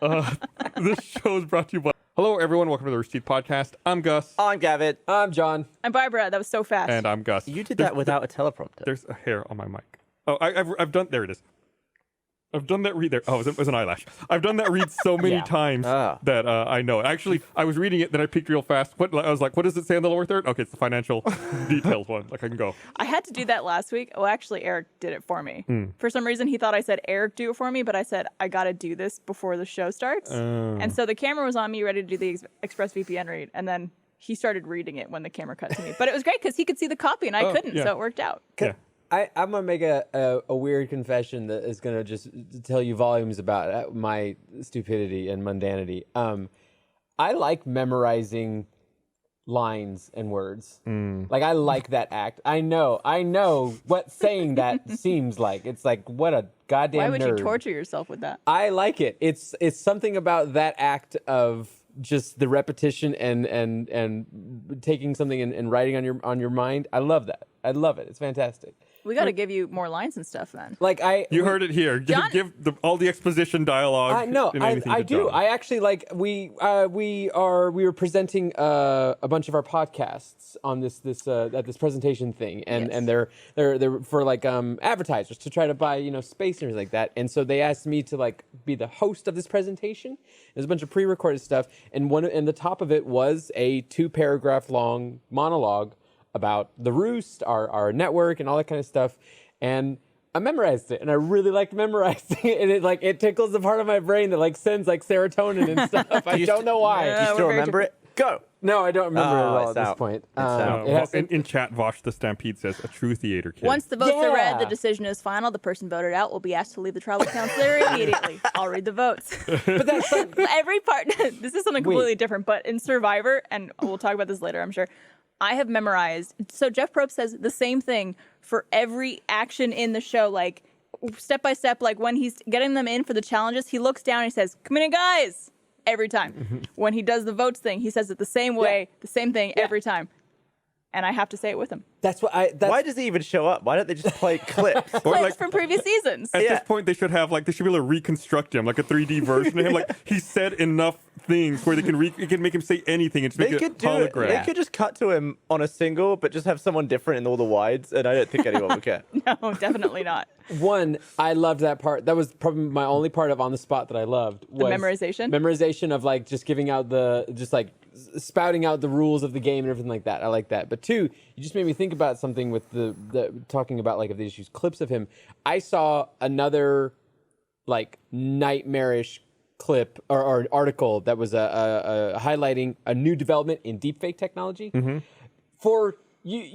This show is brought to you by... Hello, everyone. Welcome to the Rooster Teeth podcast. I'm Gus. I'm Gavin. I'm John. I'm Barbara. That was so fast. And I'm Gus. You did that without a teleprompter. There's a hair on my mic. Oh, I've done... There it is. I've done that read there. Oh, it was an eyelash. I've done that read so many times that I know it. Actually, I was reading it, then I peeked real fast. I was like, what does it say on the lower third? Okay, it's the financial details one. Like, I can go. I had to do that last week. Well, actually, Eric did it for me. For some reason, he thought I said, Eric, do it for me. But I said, I got to do this before the show starts. And so the camera was on me, ready to do the ExpressVPN read. And then he started reading it when the camera cut to me. But it was great because he could see the copy and I couldn't. So it worked out. Yeah. I'm going to make a weird confession that is going to just tell you volumes about my stupidity and mundanity. I like memorizing lines and words. Like, I like that act. I know what saying that seems like. It's like, what a goddamn Why would nerd. you torture yourself with that? I like it. It's something about that act of just the repetition and taking something and writing on your mind. I love that. I love it. It's fantastic. We got to give you more lines and stuff then. Like You heard it here. John- Give all the exposition dialogue. I do. I actually like we were presenting a bunch of our podcasts on this at this presentation thing, and they're for like advertisers to try to buy space and everything like that. And so they asked me to like be the host of this presentation. There's a bunch of pre-recorded stuff, and the top of it was a 2-paragraph long monologue about the Roost, our network, and all that kind of stuff. And I memorized it, and I really liked memorizing it. And it tickles the part of my brain that like sends like serotonin and stuff. I don't know why. Yeah, Do you still remember it? Go. No, I don't remember it at all it's at this out. point. It's out. In chat, Vosh the Stampede says, a true theater kid. Once the votes are read, the Yeah. decision is final. The person voted out will be asked to leave the tribal council immediately. I'll read the votes. But that's like, Every part, this is something completely different, but in Survivor, and we'll talk about this later, I'm sure, I have memorized. So Jeff Probst says the same thing for every action in the show, like step by step, like when he's getting them in for the challenges, he looks down and he says, come in, guys, every time. When he does the votes thing, he says it the same way, the same thing every time. And I have to say it with him. that's what I. That's, Why does he even show up? Why don't they just play clips? Clips from previous seasons. At this point, they should be able to reconstruct him, like a 3D version of him. Like, he said enough things where they can make him say anything and just make They it could do it. hologram. They could just cut to him on a single, but just have someone different in all the wides, and I don't think anyone would care. No, definitely not. One, I loved that part. That was probably my only part of On the Spot that I loved. Was memorization? Memorization of like just giving out spouting out the rules of the game and everything like that. I like that. But two, you just made me think about something with the talking about like if they just use clips of him. I saw another like nightmarish clip or article that was highlighting a new development in deepfake technology for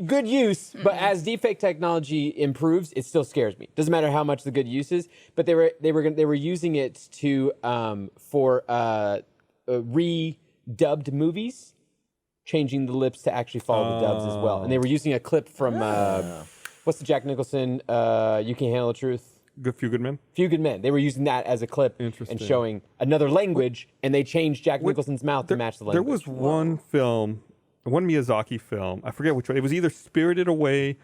good use, but as deepfake technology improves, it still scares me. Doesn't matter how much the good use is, but they were using it to for redubbed movies, changing the lips to actually follow the dubs as well. And they were using a clip from what's the Jack Nicholson You Can't Handle the Truth? Few Good Men? Few Good Men. They were using that as a clip and showing another language, and they changed Jack Nicholson's mouth to match the language. There was one Miyazaki film, I forget which one. It was either Spirited Away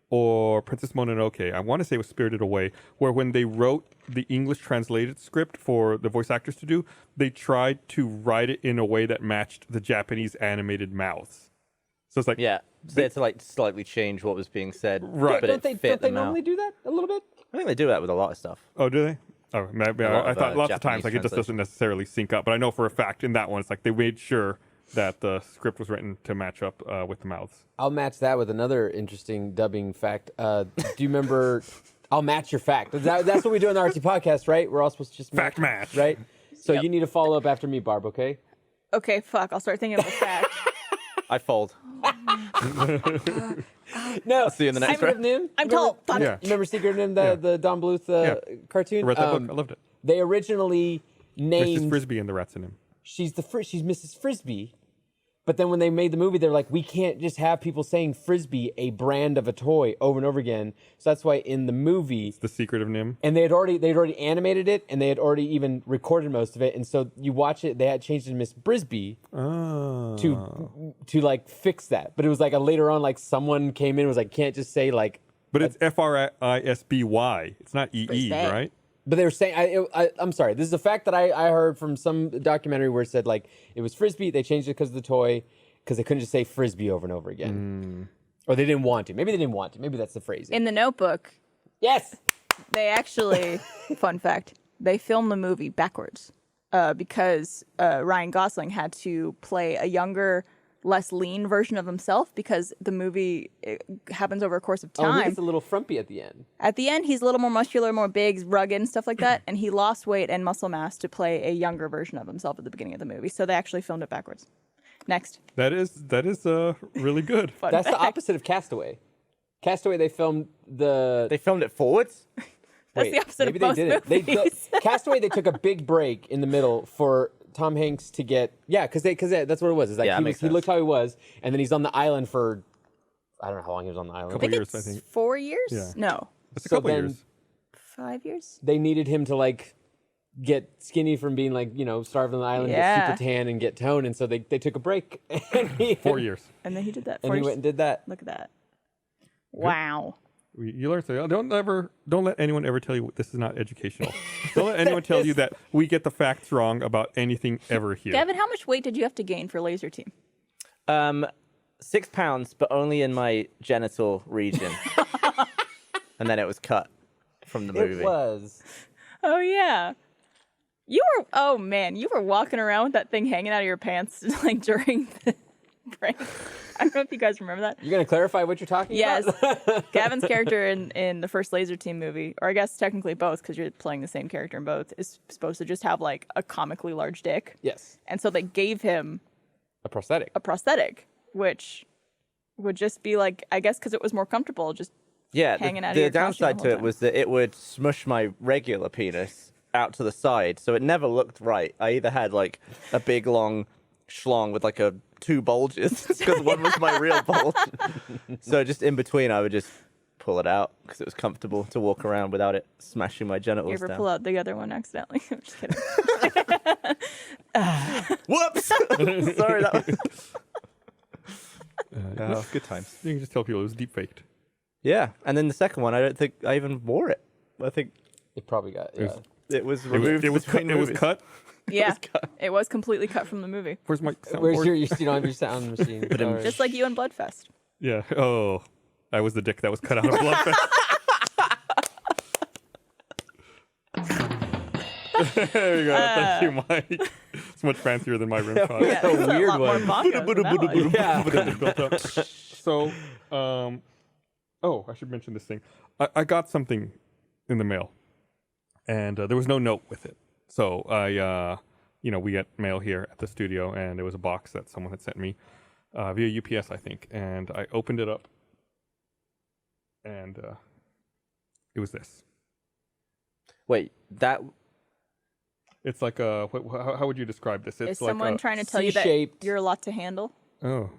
or Princess Mononoke. I want to say it was Spirited Away, where when they wrote the English translated script for the voice actors to do, they tried to write it in a way that matched the Japanese animated mouths. So it's like... Yeah, so they had to like slightly change what was being said. Right. But Don't they them normally out. do that a little bit? I think they do that with a lot of stuff. Oh, do they? Oh, maybe lot I of, thought lots of Japanese times like it just doesn't translation. necessarily sync up. But I know for a fact in that one, it's like they made sure that the script was written to match up with the mouths. I'll match that with another interesting dubbing fact. Do you remember? I'll match your fact. That's what we do on the RT podcast, right? We're all supposed to just Match. right? So Yep. you need to follow up after me, Barb. Okay? Okay, fuck. I'll start thinking of a fact. I fold. No. See you in the next Secret of round. Nim. I'm told. Fuck. Yeah. Remember Secret of Nim, the Don Bluth cartoon? I read that book. I loved it. They originally Mrs. named Frisbee and the Rats in Him. she's Mrs. Frisbee. But then when they made the movie, they're like, we can't just have people saying Frisbee, a brand of a toy, over and over again. So that's why in the movie, The Secret of Nim. and they'd already animated it, and they had already even recorded most of it. And so you watch it, they had changed it to Miss Brisby to like fix that. But it was like a later on, like someone came in and was like, can't just say like, But it's Frisby. It's not EE, Frisbee. right? But they were saying, I'm sorry, this is a fact that I heard from some documentary where it said, like, it was Frisbee, they changed it because of the toy, because they couldn't just say Frisbee over and over again. Or they didn't want to. Maybe they didn't want to. Maybe that's the phrase. In The Notebook, Yes! they actually, fun fact, they filmed the movie backwards because Ryan Gosling had to play a younger, less lean version of himself because the movie happens over a course of Oh, time. he's a little frumpy at the end. At the end, he's a little more muscular, more big, rugged, and stuff like that. And he lost weight and muscle mass to play a younger version of himself at the beginning of the movie. So they actually filmed it backwards. Next. That is really good. Fun That's the fact. opposite of Castaway. Castaway, they filmed They filmed it forwards? That's the opposite maybe of most they didn't. movies. Castaway, they took a big break in the middle for Tom Hanks to get because that's what it was. Is like Yeah, he makes looked sense. how he was, and then he's on the island for I don't know how long he was on the island. Couple I think years, I it's think. 4 years? Yeah. No, It's a So couple then- years. 5 years? They needed him to like get skinny from being like starved on the island, Yeah. get super tan, and get toned, and so they took a break. And 4 years. And then he did that. and 4 he years. went and did that. Look at that. Wow. You learn something. Don't let anyone ever tell you this is not educational. Don't let anyone tell you that we get the facts wrong about anything ever here. Gavin, how much weight did you have to gain for Laser Team? 6 pounds, but only in my genital region. And then it was cut from the movie. It was. Oh, yeah. Oh, man. You were walking around with that thing hanging out of your pants like during the break. I don't know if you guys remember that. You're gonna clarify what you're talking Yes. about? Gavin's character in the first Laser Team movie, or I guess technically both because you're playing the same character in both, is supposed to just have like a comically large dick. Yes. And so they gave him A prosthetic. a prosthetic, which would just be like, I guess because it was more comfortable, just Yeah, hanging out of the your costume downside the to whole it time. was that it would smush my regular penis out to the side, so it never looked right. I either had like a big long schlong with like two bulges because one was my real bulge. So just in between, I would just pull it out because it was comfortable to walk around without it smashing my genitals you ever down. pull out the other one accidentally. I'm just kidding. Whoops! Sorry, that was... Good times. You can just tell people it was deep faked. Yeah, and then the second one, I don't think I even wore it. I think It probably got. Yeah. it was It removed. was cut. between It was movies. cut. Yeah, it was completely cut from the movie. Where's my soundboard? Where's your? You don't have your sound machine. Or- Just like you in Bloodfest. Yeah. Oh, I was the dick that was cut out of Bloodfest. There you go. Thank you, Mike. It's much fancier than my rim shot. Yeah, a it's weird lot one. More vodka than that one. yeah. Built up. So, oh, I should mention this thing. I got something in the mail, and there was no note with it. So we get mail here at the studio, and it was a box that someone had sent me via UPS, I think. And I opened it up, and it was this. Wait, that It's like a. How would you describe this? It's Is like someone a, trying to tell you that C-shaped. you're a lot to handle? Oh,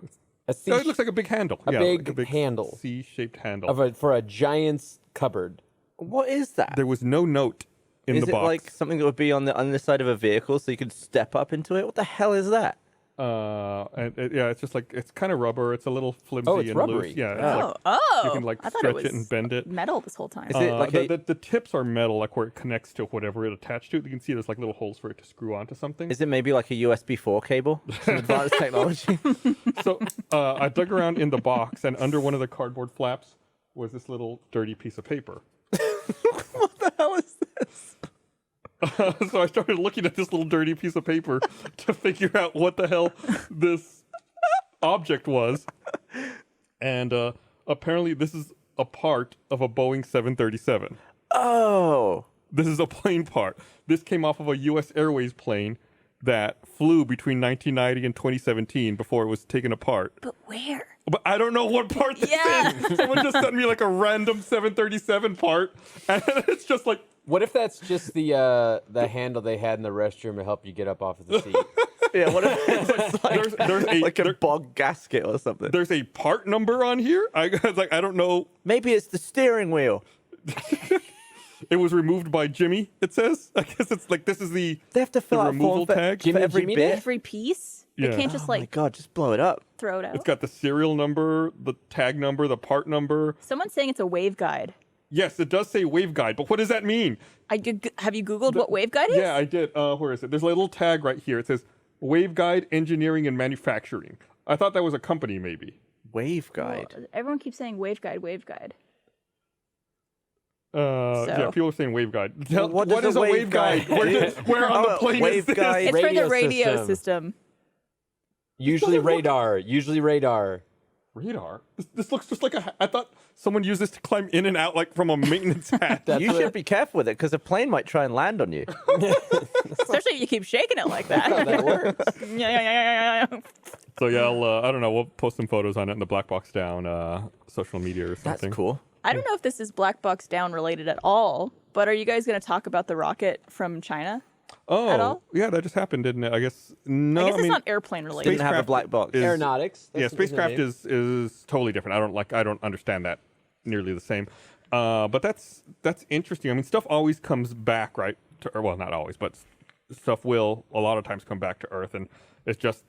A C no, it looks like a big handle. a yeah, big like a big handle. C-shaped handle. for a giant's cupboard. what is that? There was no note in Is the it box. like something that would be on the underside of a vehicle so you could step up into it? What the hell is that? Yeah, it's just like it's kind of rubber. It's a little flimsy Oh, it's and rubbery. loose. Yeah, it's Oh. like Oh, you can like I thought stretch was it and bend it. metal this whole time. Is it like the tips are metal, like where it connects to whatever it attached to. You can see there's like little holes for it to screw onto something. Is it maybe like a USB 4 cable? Some advanced technology. So I dug around in the box, and under one of the cardboard flaps was this little dirty piece of paper. What the hell is this? So I started looking at this little dirty piece of paper to figure out what the hell this object was. And apparently this is a part of a Boeing 737. Oh. This is a plane part. This came off of a U.S. Airways plane that flew between 1990 and 2017 before it was taken apart. But where? But I don't know what part this Yeah. is. Someone just sent me like a random 737 part, and it's just like, What if that's just the handle they had in the restroom to help you get up off of the seat? Yeah, what if it's like, there's a like a bog gasket or something? there's a part number on here. I was like, I don't know. Maybe it's the steering wheel. It was removed by Jimmy. It says. I guess it's like this is the They have to fill out a removal form for, tag. for Jimmy every Jimmy bit. Every piece? Yeah. They can't just Oh my like god, just blow it up. throw it out. It's got the serial number, the tag number, the part number. Someone's saying it's a waveguide. Yes, it does say waveguide, but what does that mean? Have you Googled what waveguide is? Yeah, I did. Where is it? There's a little tag right here. It says Waveguide Engineering and Manufacturing. I thought that was a company, maybe. Waveguide. Well, everyone keeps saying waveguide. Yeah, people are saying waveguide. What What is is a a waveguide? waveguide? Where on the plane is this? waveguide. It's for Radio the radio system. system. Usually radar. Radar? This looks just like a... I thought someone used this to climb in and out like from a maintenance hat. You should be careful with it because a plane might try and land on you. Especially if you keep shaking it like that. That works. Yeah. So yeah, I don't know. We'll post some photos on it in the Black Box Down social media or That's something. cool. I don't know if this is Black Box Down related at all, but are you guys going to talk about the rocket from China? At all? Yeah, that just happened, didn't it? I guess no. I guess it's mean, not airplane related. Didn't have a Spacecraft black box. is- Aeronautics. yeah, That's spacecraft isn't it? is totally different. I don't understand that nearly the same. But that's interesting. I mean, stuff always comes back, right? Or well, not always, but stuff will a lot of times come back to Earth, and it's just,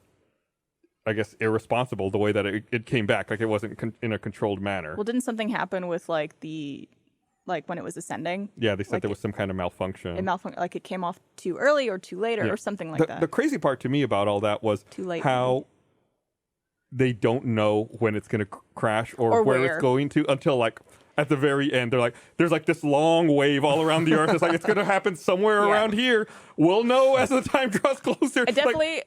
I guess, irresponsible the way that it came back. Like it wasn't in a controlled manner. Well, didn't something happen with like when it was ascending? Yeah, they said like there was some kind of malfunction. Like it came off too early or too late Yeah. or something like that. The crazy part to me about all that was Too late, how they don't know when it's going to crash or where where. it's going to until like at the very end. They're like, there's like this long wave all around the Earth. It's like it's going to happen somewhere Yeah. around here. We'll know as the time draws closer. I definitely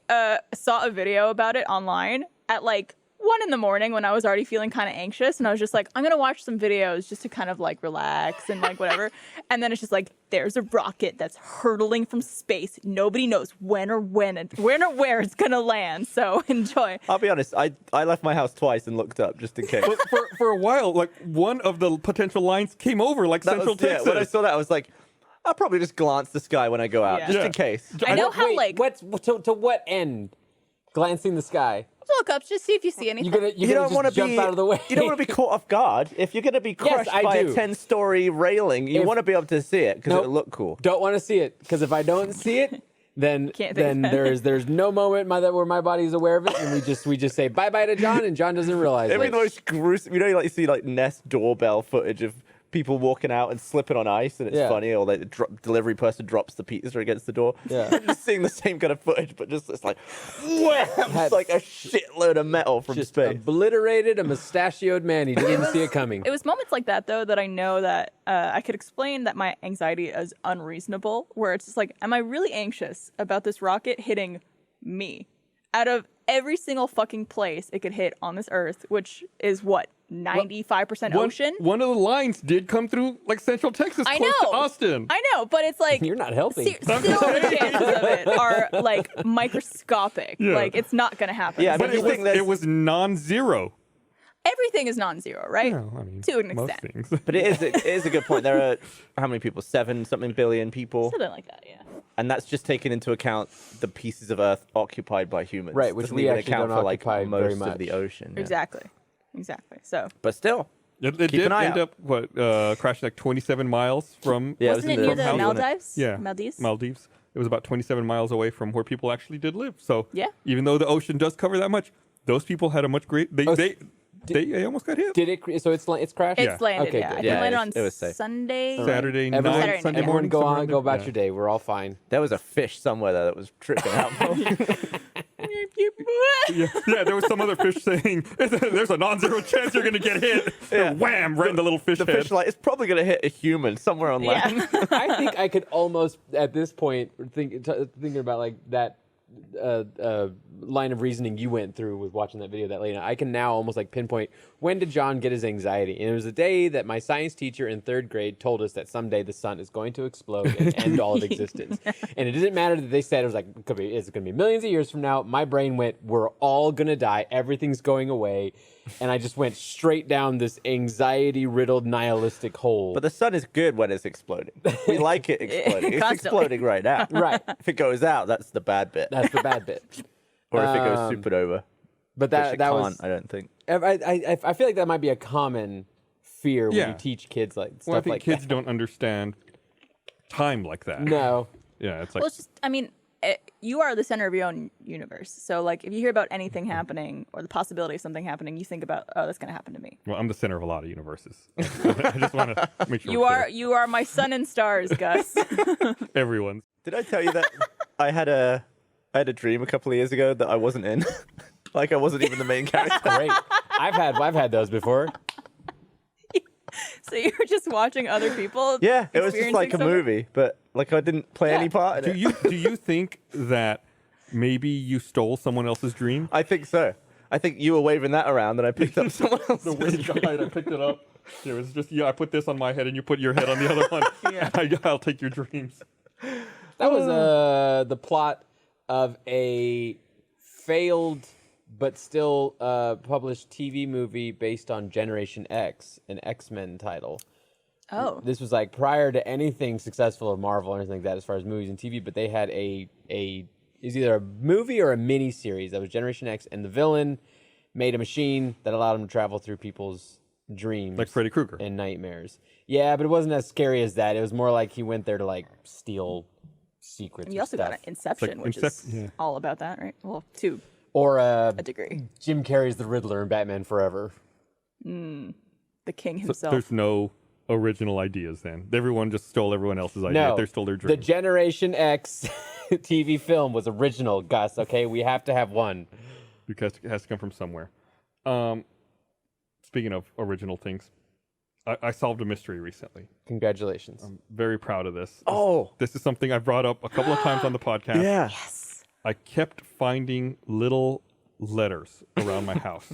saw a video about it online at like 1 a.m. when I was already feeling kind of anxious, and I was just like, I'm gonna watch some videos just to kind of like relax and like whatever. And then it's just like, there's a rocket that's hurtling from space. Nobody knows when or where it's gonna land. So enjoy. I'll be honest. I left my house twice and looked up just in case. But for a while, like one of the potential lines came over, like That Central was, yeah, Texas. when I saw that, I was like, I'll probably just glance the sky when I go out, Yeah. just Yeah. in case. I know how Wait, like to what end? Glancing the sky. look up, just see if you see anything. You're You gonna don't want to just jump be out of the way. You don't want to be caught off guard. If you're going to be crushed I by do. a 10-story railing, you If- want to be able to see it because Nope. it'll look cool. Don't want to see it because if I don't see it, then Can't think then of it. there's no moment where my body's aware of it, and we just say bye bye to John, and John doesn't realize It'd be it. the most gruesome. You know, you see like Nest doorbell footage of people walking out and slipping on ice, and it's Yeah. funny, or like the delivery person drops the pizza against the door. Yeah. Just seeing the same kind of footage, but just it's like, wham! It's like a shitload of metal from Just space. obliterated a mustachioed man. He didn't even see it coming. It was moments like that, though, that I know that I could explain that my anxiety is unreasonable, where it's just like, am I really anxious about this rocket hitting me? Out of every single fucking place it could hit on this Earth, which is what, 95% ocean? One of the lines did come through like Central Texas, I close to know. Austin. I know, but it's like... You're not helping. Still, the chances of it are, like, microscopic. Yeah. Like, it's not going to happen. Yeah, But you think there's- it was non-zero. Everything is non-zero, right? Well, I mean, To an most extent. things. But it is a good point. There are how many people? 7-something billion people, Something like that, yeah. and that's just taking into account the pieces of Earth occupied by humans. Right, which Doesn't we even actually account don't for like occupy most very of much. the ocean. yeah. Exactly. So... But still, It Keep did an eye end out. up crashing like 27 miles from Yeah, it Wasn't it was in near the- the from House, Maldives? Yeah. Maldives? Maldives. It was about 27 miles away from where people actually did live. So Yeah. even though the ocean does cover that much, those people had a much great. They Oh, they almost got hit. Did it? So it's crashed. It's landed, Okay, yeah. good. I think Yeah, it landed it on was- it was safe. Sunday. Saturday night, Everyone, Saturday Sunday night. morning. go somewhere on, in go there. about Yeah. your day. We're all fine. There was a fish somewhere there that was tripping out. Yeah, there was some other fish saying, "There's a non-zero chance you're going to get hit." Yeah. And wham! Right in the little fish The head. fish like it's probably going to hit a human somewhere on land. Yeah. I think I could almost, at this point, thinking about like that line of reasoning you went through with watching that video that late night. I can now almost like pinpoint when did John get his anxiety, and it was the day that my science teacher in 3rd grade told us that someday the sun is going to explode and end all of existence. And it didn't matter that they said it was like it's going to be millions of years from now. My brain went, we're all gonna die. Everything's going away. And I just went straight down this anxiety-riddled, nihilistic hole. But the sun is good when it's exploding. We like it exploding. It's Constantly. exploding right now. Right. If it goes out, that's the bad bit. That's the bad bit. Or if it goes supernova. But Which that it that can't, was. I don't think. I feel like that might be a common fear when Yeah. you teach kids like stuff Well, I think like kids that. don't understand time like that. No. Yeah, it's like Well, it's just, I mean, you are the center of your own universe. So like if you hear about anything happening or the possibility of something happening, you think about, oh, that's going to happen to me. Well, I'm the center of a lot of universes. I just want to make sure You are my sun and stars, Gus. everyone's. Did I tell you that I had a dream a couple of years ago that I wasn't in? Like I wasn't even the main character. Great. I've had those before. So you were just watching other people. Yeah, it was just like a experiencing movie, but like I didn't play any part in it. Do you think that maybe you stole someone else's dream? I think so. I think you were waving that around and I picked up someone else's The way you died, I picked it up. It was just I put this on my head and you put your head on the other one. Yeah. I'll take your dreams. That was the plot of a failed but still published TV movie based on Generation X, an X-Men title. Oh. This was like prior to anything successful of Marvel or anything like that as far as movies and TV, but they had it was either a movie or a mini series that was Generation X, and the villain made a machine that allowed him to travel through people's dreams. Like Freddy Krueger. And nightmares. Yeah, but it wasn't as scary as that. It was more like he went there to like steal secrets. You also got Inception, which is all about that, right? Well, to or a degree. Jim Carrey's the Riddler in Batman Forever. The king So himself. there's no original ideas then. Everyone just stole everyone else's idea. No, They stole their the dream. Generation X TV film was original, Gus. Okay, we have to have one. Because it has to come from somewhere. Speaking of original things, I solved a mystery recently. Congratulations. I'm very proud of this. Oh. This is something I've brought up a couple of times on the podcast. Yeah. I kept finding little letters around my house.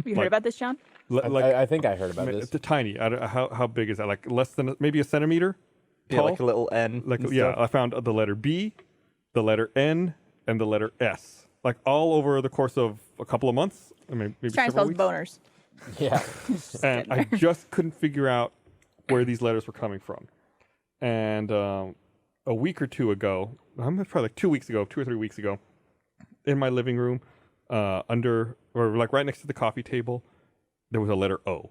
You heard about this, John? I think I heard about this. It's tiny. I don't, how big is that? Like less than maybe a centimeter? Yeah, Tall? like a little N. Like and yeah, stuff. I found the letter B, the letter N, and the letter S. Like all over the course of a couple of months. I mean, maybe Trying to several spell weeks. boners. Yeah. And I just couldn't figure out where these letters were coming from. And a week or two ago, probably like 2 weeks ago, 2 or 3 weeks ago, in my living room, like right next to the coffee table, there was a letter O.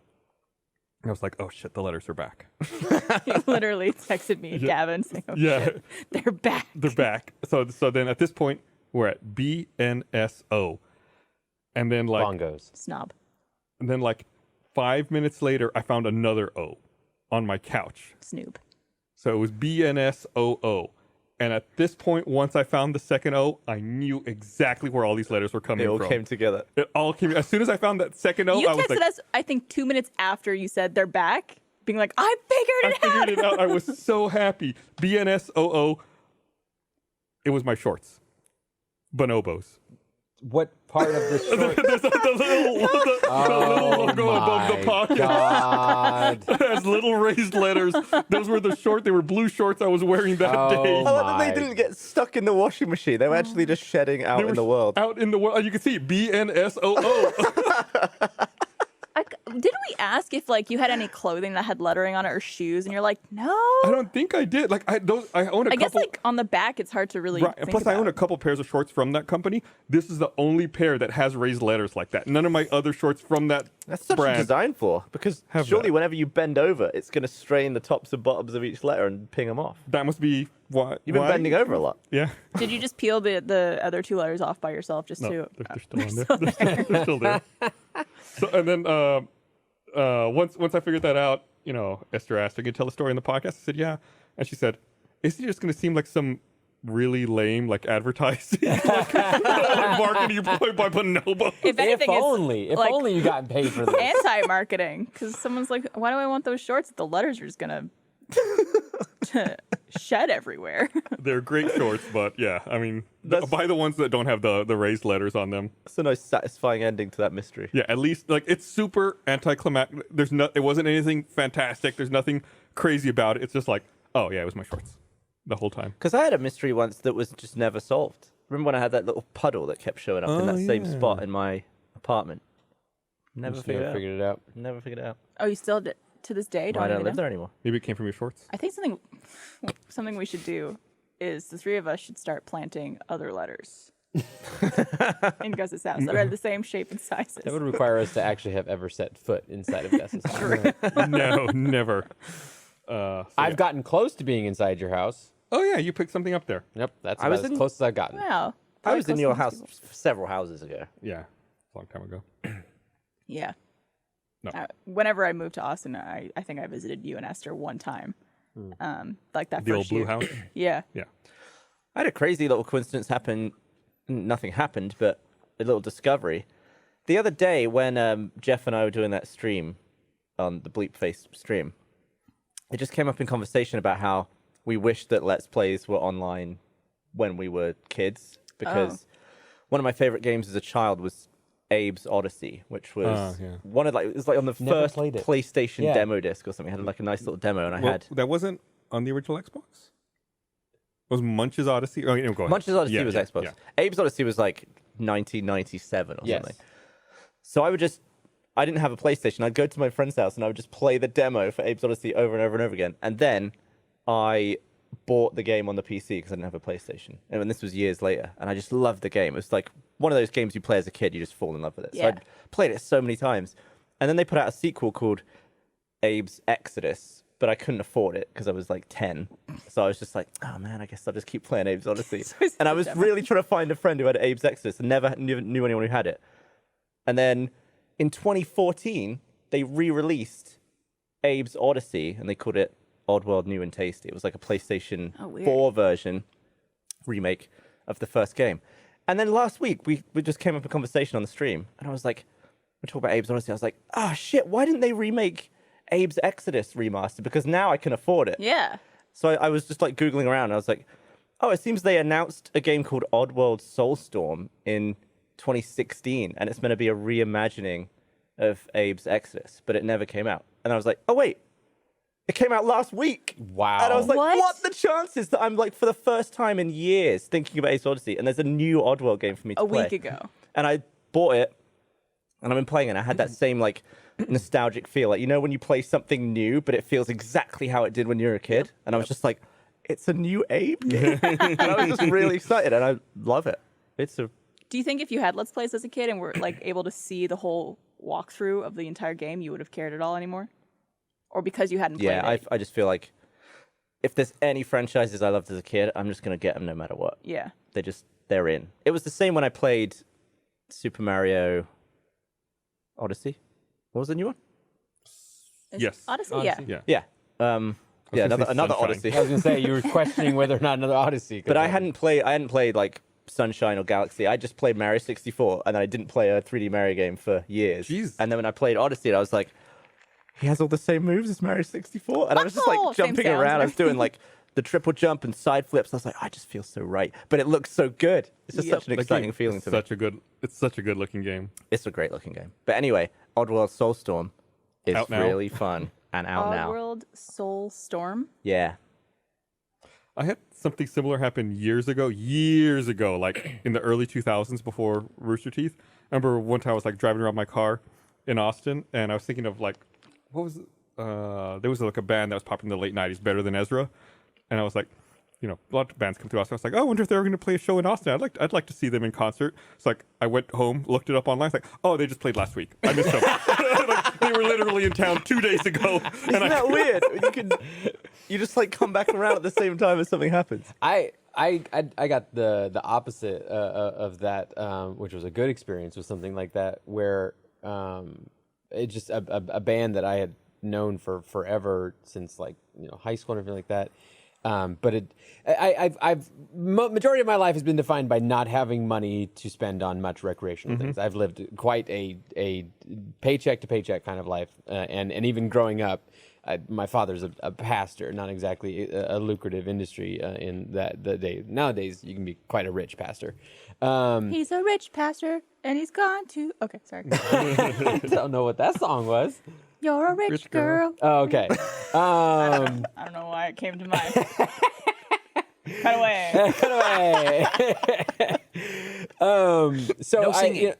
And I was like, oh shit, the letters are back. He literally texted me, Gavin, saying, oh, Yeah. shit, they're back. They're back. So then at this point, we're at BNSO. And then like Bongos. Snob. And then like 5 minutes later, I found another O on my couch. Snoop. So it was BNSOO. And at this point, once I found the second O, I knew exactly where all these letters were coming They all from. came together. It all came. As soon as I found that second O, You I was texted like, us, I think, 2 minutes after you said they're back, being like, I figured I figured it out. I was so happy. BNSOO. It was my shorts. Bonobos. What part of the short? There's like the little logo above the pocket. God. It has little raised letters. Those were they were blue shorts I was wearing that day. I like that my. they didn't get stuck in the washing machine. They were actually just shedding out They in were the world. Out in the world. You can see BNSOO. Didn't we ask if like you had any clothing that had lettering on it or shoes? And you're like, no. I don't think I did. Like I own a couple. I guess like on the back, it's hard to really. Right. Think Plus, about. I own a couple pairs of shorts from that company. This is the only pair that has raised letters like that. None of my other shorts from that That's such a brand. design flaw because Have surely that. whenever you bend over, it's going to strain the tops and bottoms of each letter and ping them off. That must be why. You've been bending over a lot. Yeah. Did you just peel the other two letters off by yourself just No, to? they're still on there. They're still there. So, and then once I figured that out, Esther asked, "Are you gonna tell the story in the podcast?" I said, "Yeah," and she said, "Isn't it just gonna seem like some really lame like advertising, like marketing ploy by Bonobo?" If anything, If only you gotten paid for this. anti-marketing, because someone's like, "Why do I want those shorts? The letters are just gonna shed everywhere." They're great shorts, but yeah, I mean, That's- buy the ones that don't have the raised letters on them. It's a nice satisfying ending to that mystery. Yeah, at least like it's super anticlimactic. It wasn't anything fantastic. There's nothing crazy about it. It's just like, oh yeah, it was my shorts the whole time. Because I had a mystery once that was just never solved. Remember when I had that little puddle that kept showing up in that same spot in my apartment? Never Just figured never it out. figured it out. Never figured it out. Oh, you still to this day I don't even live know? there anymore. Maybe it came from your shorts. I think something we should do is the three of us should start planting other letters in Gus's house that are the same shape and sizes. That would require us to actually have ever set foot inside of Gus's house. No, never. So I've yeah. gotten close to being inside your house. Oh yeah, you picked something up there. Yep, that's I about was as in- close as I've gotten. Wow. I was in Probably your close to house most several houses ago. Yeah, a long time ago. Yeah. No. Whenever I moved to Austin, I think I visited you and Esther one time. Like that The first old blue year. house. Yeah. Yeah. I had a crazy little coincidence happen. Nothing happened, but a little discovery. The other day when Jeff and I were doing that stream on the Bleep Face stream, it just came up in conversation about how we wished that Let's Plays were online when we were kids, because one of my favorite games as a child was Abe's Odyssey, which was yeah. one of it was like on the Never first played it. PlayStation Yeah. demo disc or something. It had like a nice little demo, and I had That wasn't on the original Xbox. Was Munch's Odyssey? Oh, no, go ahead. Munch's Odyssey Yeah, was yeah, Xbox. yeah. Abe's Odyssey was like 1997 or Yes. something. So I didn't have a PlayStation. I'd go to my friend's house and I would just play the demo for Abe's Odyssey over and over and over again. And then I bought the game on the PC because I didn't have a PlayStation. And this was years later. And I just loved the game. It was like one of those games you play as a kid, you just fall in love with it. So Yeah. I played it so many times. And then they put out a sequel called Abe's Exodus, but I couldn't afford it because I was like 10. So I was just like, oh man, I guess I'll just keep playing Abe's Odyssey. And I was really trying to find a friend who had Abe's Exodus and never knew anyone who had it. And then in 2014, they re-released Abe's Odyssey and they called it Oddworld New and Tasty. It was like a PlayStation weird. 4 version remake of the first game. And then last week, we just came up a conversation on the stream and I was like, we talk about Abe's Odyssey. I was like, oh shit, why didn't they remake Abe's Exodus remastered? Because now I can afford it. Yeah. So I was just like Googling around. And I was like, oh, it seems they announced a game called Oddworld Soulstorm in 2016. And it's meant to be a reimagining of Abe's Exodus, but it never came out. And I was like, oh, wait, it came out last week. Wow. And I was like, What? what the chances that I'm like, for the first time in years, thinking about Abe's Odyssey. And there's a new Oddworld game for me to A play. week ago. And I bought it. And I've been playing it. And I had that same like nostalgic feel. Like, you know, when you play something new, but it feels exactly how it did when you were a kid. And I was just like, it's a new Abe game. And I was just really excited. And I love it. It's a Do you think if you had Let's Plays as a kid and were like able to see the whole walkthrough of the entire game, you would have cared at all anymore? Or because you hadn't played it? I just feel like if there's any franchises I loved as a kid, I'm just going to get them no matter what. Yeah. They're in. It was the same when I played Super Mario Odyssey. What was the new one? Yes. Odyssey? Odyssey. Yeah. Yeah. Yeah. Yeah, gonna say another Sunshine. Odyssey. I was gonna say you were questioning whether or not another Odyssey. But I hadn't played like Sunshine or Galaxy. I just played Mario 64, and I didn't play a 3D Mario game for years. Jeez. And then when I played Odyssey, I was like, he has all the same moves as Mario 64, and I was just Oh, like same jumping sounds around. and I was doing like the triple jump and side flips. I was like, I just feel so right, but it looks so good. It's just Yep. such an That exciting game feeling is to me. It's such a good looking game. It's a great looking game. But anyway, Oddworld Soulstorm is Out now. really fun and out now. Oddworld Soulstorm. Yeah. I had something similar happen years ago, like in the early 2000s before Rooster Teeth. I remember one time I was like driving around my car in Austin and I was thinking of like, what was it? There was like a band that was popular in the late 90s, Better Than Ezra. And I was like, you know, a lot of bands come through Austin. I was like, oh, I wonder if they were going to play a show in Austin. I'd like to see them in concert. So like, I went home, looked it up online. It's like, oh, they just played last week. I missed them. Like, they were literally in town 2 days ago. Isn't that weird? You just like come back around at the same time as something happens. I got the opposite of that, which was a good experience with something like that, where it's just a band that I had known for forever since like high school and everything like that. But I've majority of my life has been defined by not having money to spend on much recreational things. I've lived quite a paycheck to paycheck kind of life, and even growing up, my father's a pastor, not exactly a lucrative industry in the day. Nowadays, you can be quite a rich pastor. He's a rich pastor, and he's gone to... Okay, sorry. I don't know what that song was. You're a rich girl. Oh, okay. I don't know why it came to mind. Cut away. Cut away. So No I, singing.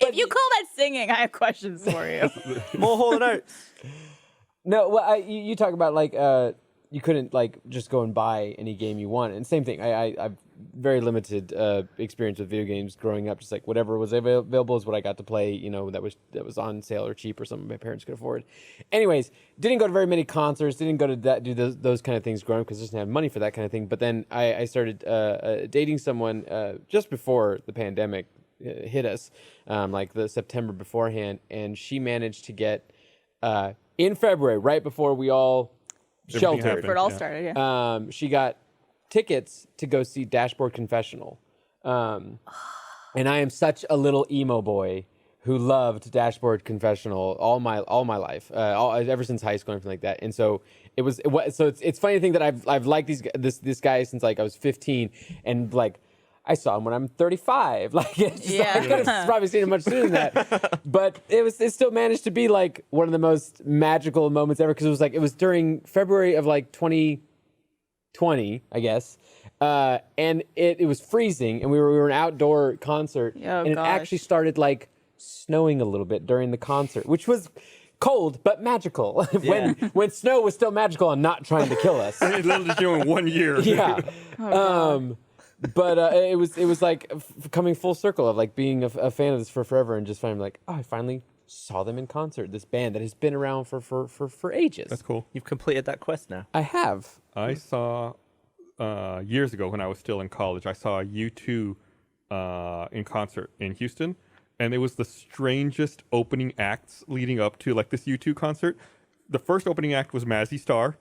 If you call that singing, I have questions for you. More Hall and Oates. no, well, you talk about like you couldn't like just go and buy any game you want, and same thing. I've very limited experience with video games growing up. Just like whatever was available is what I got to play. That was on sale or cheap or something my parents could afford. Anyways, didn't go to very many concerts. Didn't go to do those kind of things growing up because I just didn't have money for that kind of thing. But then I started dating someone just before the pandemic hit us, like the September beforehand, and she managed to get in February, right before we all sheltered. happened. Before it all Yeah. started, yeah. She got tickets to go see Dashboard Confessional. And I am such a little emo boy who loved Dashboard Confessional all my life, ever since high school and everything like that. And so it's funny to think that I've liked this guy since like I was 15, and like I saw him when I'm 35. Like, it's just, I could have probably seen him much sooner than that. But it still managed to be like one of the most magical moments ever, because it was during February of like 2020, I guess. And it was freezing, and we were an outdoor concert, Oh, and gosh. it actually started like snowing a little bit during the concert, which was cold but magical. when snow was still magical and not trying to kill us. It literally doing 1 year. Yeah. But it was like coming full circle of like being a fan of this for forever, and just finally like, I finally saw them in concert. This band that has been around for ages. That's cool. You've completed that quest now. I have. I saw years ago when I was still in college. I saw U2 in concert in Houston, and it was the strangest opening acts leading up to like this U2 concert. The first opening act was Mazzy Star.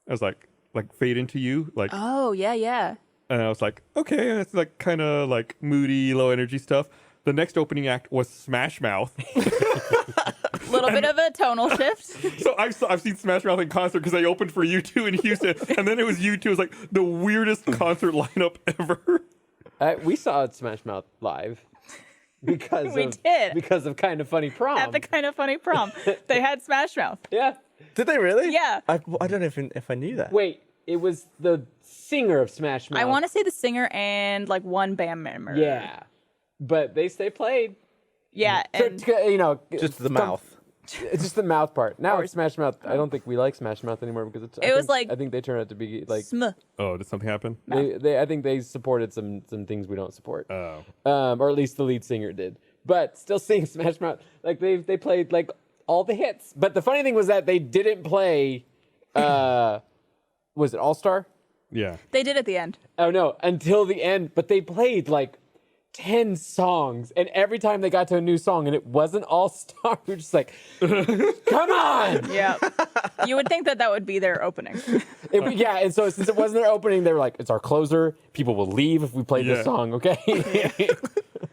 I was like Fade Into You, like. Oh, yeah. And I was like, okay, that's like kind of like moody, low energy stuff. The next opening act was Smash Mouth. A little bit of a tonal shift. So I've seen Smash Mouth in concert because they opened for U2 in Houston, and then it was U2. It was like the weirdest concert lineup ever. We saw Smash Mouth live because We did. because of Kind of Funny Prom. At the Kind of Funny Prom, they had Smash Mouth. Yeah. Did they really? Yeah. I don't know if I knew that. Wait, it was the singer of Smash Mouth. I want to say the singer and like one band member. Yeah, but they played. Yeah. And Just the mouth. It's just the mouth part. Now Or- it's Smash Mouth. I don't think we like Smash Mouth anymore because I think they turned out to be like Oh, did something happen? I think they supported some things we don't support. Oh. Or at least the lead singer did. But still seeing Smash Mouth, like they played like all the hits. But the funny thing was that they didn't play. Was it All Star? Yeah. they did at the end. Oh no, until the end. But they played like 10 songs, and every time they got to a new song and it wasn't All Star, we were just like, come on. Yeah. You would think that would be their opening. Yeah, and so since it wasn't their opening, they were like, it's our closer. People will leave if we play Yeah. this song, okay? It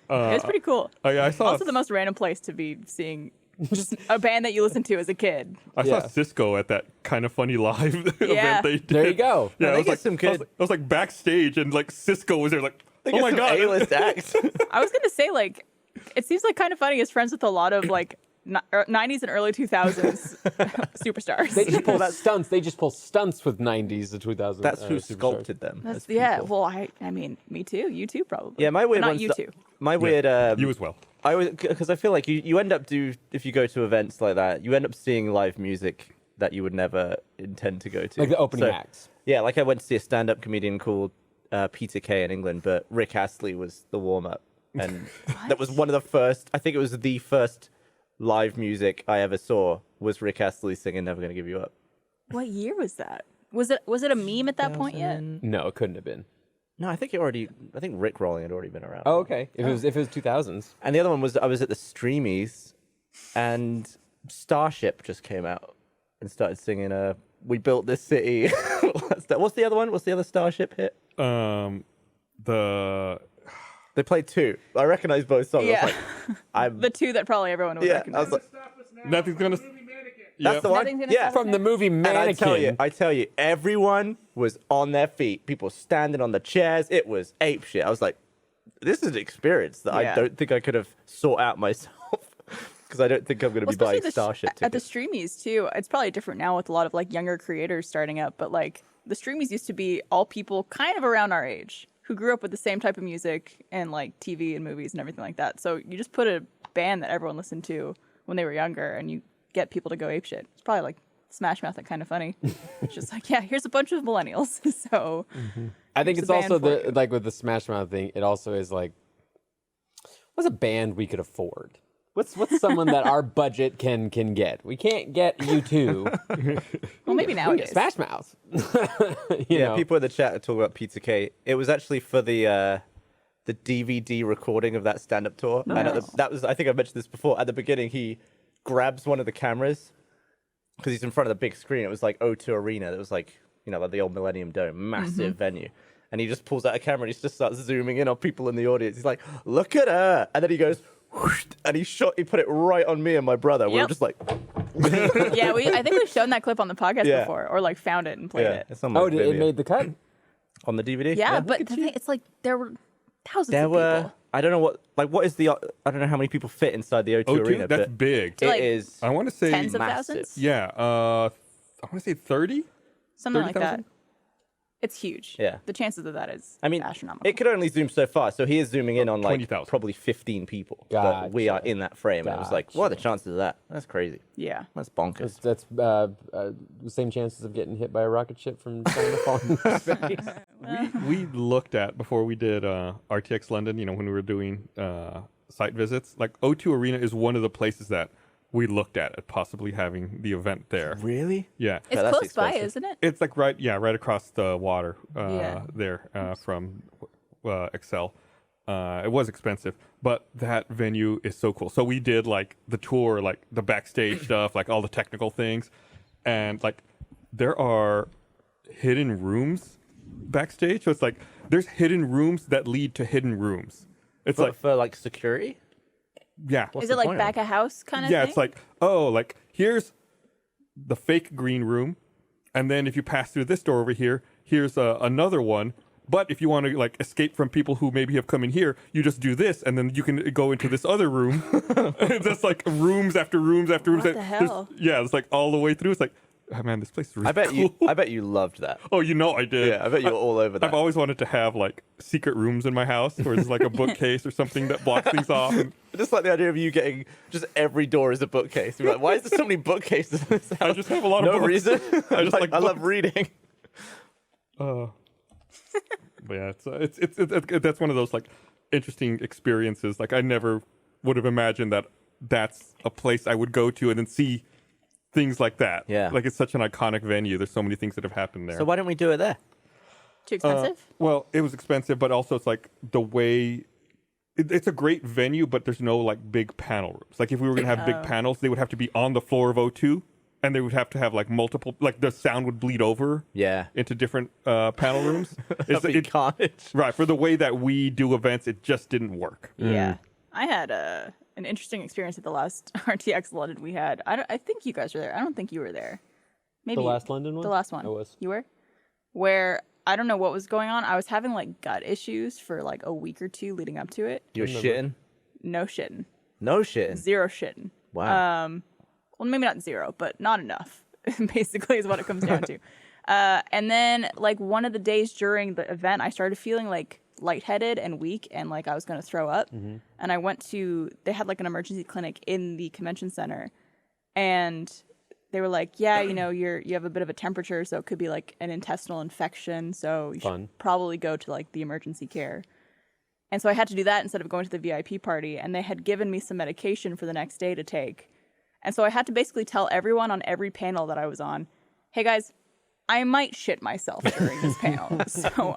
was pretty cool. I saw Also, the most random place to be seeing just a band that you listened to as a kid. I Yeah. saw Cisco at that Kind of Funny live Yeah. event they did. There you go. Yeah, they I was get like some good- I was like backstage, and like Cisco was there, like, oh my god. A-list acts. I was gonna say, like, it seems like Kind of Funny is friends with a lot of like 90s and early 2000s superstars. They just pull stunts. They just pull stunts with 90s to 2000s. That's who superstars. sculpted them. That's, as yeah. people. Well, I mean, me too. You too, probably. Yeah, my weird Not one's you the- too. My Yeah, weird. you as well. I was because I feel like you end up if you go to events like that, you end up seeing live music that you would never intend to go to. Like the opening So, acts. Yeah, like I went to see a stand-up comedian called Peter Kay in England, but Rick Astley was the warm-up, and that was one of the first. I think it was the first live music I ever saw was Rick Astley singing "Never Gonna Give You Up." What year was that? Was it a meme at that point yet? No, it couldn't have been. No, I think Rick Rolling had already been around. Oh, okay. If it was 2000s. And the other one was I was at the Streamies, and Starship just came out and started singing "We Built This City." What's the other one? What's the other Starship hit? The They played two. I recognize both songs. Yeah. I was like, The two that probably everyone would yeah, I recognize. was like, nothing's gonna. that's Yep. the one. Nothing's gonna Yeah, stop From the movie and Mannequin. I tell you, everyone was on their feet. People standing on the chairs. It was ape shit. I was like, this is an experience that Yeah. I don't think I could have sought out myself because I don't think I'm going to be Especially buying Starship at the tickets. Streamies too. It's probably different now with a lot of like younger creators starting up, but like the Streamies used to be all people kind of around our age who grew up with the same type of music and like TV and movies and everything like that. So you just put a band that everyone listened to when they were younger, and you get people to go apeshit. It's probably like Smash Mouth at Kind of Funny. It's just like, yeah, here's a bunch of millennials. So I think Here's it's a also band for the you. like with the Smash Mouth thing. It also is like, what's a band we could afford? What's someone that our budget can get? We can't get U2. well, maybe We nowadays. get Smash Mouth. you Yeah, know. people in the chat are talking about Pizza K. It was actually for the DVD recording of that stand-up tour. And that was, I think I mentioned this before. At the beginning, he grabs one of the cameras because he's in front of the big screen. It was like O2 Arena. It was like, you know, like the old Millennium Dome, massive venue. And he just pulls out a camera and he just starts zooming in on people in the audience. He's like, "Look at her!" And then he goes, whoosh, and he put it right on me and my brother. We were Yep. just like, Yeah, I think we've shown that clip on the podcast Yeah. before, or like found it and played yeah, it. it's on my Oh, it Vimeo. made the cut. on the DVD. Yeah, but the thing, it's like there were thousands There of were. people. I don't know what is the. I don't know how many people fit inside the O2 O2, Arena. that's but big. It Like, is. I want to say Tens of massive. thousands, yeah. I want to say 30. something like that. 30,000? It's huge. Yeah. The chances of that is I mean, astronomical. it could only zoom so far, so he is zooming in on like 20,000. probably 15 people. But we are Gotcha. in that frame. And it was like, what are the chances of that? That's crazy. yeah. That's bonkers. That's the same chances of getting hit by a rocket ship from trying to fall into space. We looked at before we did RTX London. You know, when we were doing site visits, like O2 Arena is one of the places that we looked at possibly having the event there. Really? Yeah, It's that's close by, expensive. isn't it? it's like right across the water Yeah. there from Excel. It was expensive, but that venue is so cool. So we did like the tour, like the backstage stuff, like all the technical things, and like there are hidden rooms backstage. So it's like there's hidden rooms that lead to hidden rooms. It's like For like security? yeah, What's Is the it like point of back a house kind of yeah. thing? It's like like here's the fake green room, and then if you pass through this door over here, here's another one. But if you want to like escape from people who maybe have come in here, you just do this, and then you can go into this other room. It's just like rooms after rooms after rooms. What the There's- hell? Yeah, it's like all the way through. It's like, oh man, this place is really I bet cool. you. I bet you loved that. Oh, you know I did. Yeah, I bet you were all over that. I've always wanted to have like secret rooms in my house where there's like a bookcase or something that blocks things off. And I just like the idea of you getting just every door is a bookcase. You're like, why is there so many bookcases in this house? I just have a lot of no books. reason. I just like I love books. reading. But yeah, it's that's one of those like interesting experiences. Like I never would have imagined that that's a place I would go to and then see things like that. Yeah. Like it's such an iconic venue. There's so many things that have happened there. So why don't we do it there? Too expensive? Well, it was expensive, but also it's like the way it's a great venue, but there's no like big panel rooms. Like if we were gonna have big panels, they would have to be on the floor of O2, and they would have to have like multiple, like the sound would bleed over Yeah. into different panel rooms. That'd be carnage. Right, for the way that we do events, it just didn't work. Yeah. I had an interesting experience at the last RTX London we had. I think you guys were there. I don't think you were there. Maybe The last London one? The last one. I was. You were? Where I don't know what was going on. I was having like gut issues for like a week or two leading up to it. You were shitting? No shitting. No shitting. Zero shitting. Wow. Well, maybe not zero, but not enough, basically, is what it comes down to. And then, like, one of the days during the event, I started feeling, like, lightheaded and weak and, like, I was going to throw up. And I went to, they had, like, an emergency clinic in the convention center. And they were like, yeah, you know, you have a bit of a temperature, so it could be, like, an intestinal infection. So you Fun. should probably go to, like, the emergency care. And so I had to do that instead of going to the VIP party. And they had given me some medication for the next day to take. And so I had to basically tell everyone on every panel that I was on, hey guys, I might shit myself during this panel. So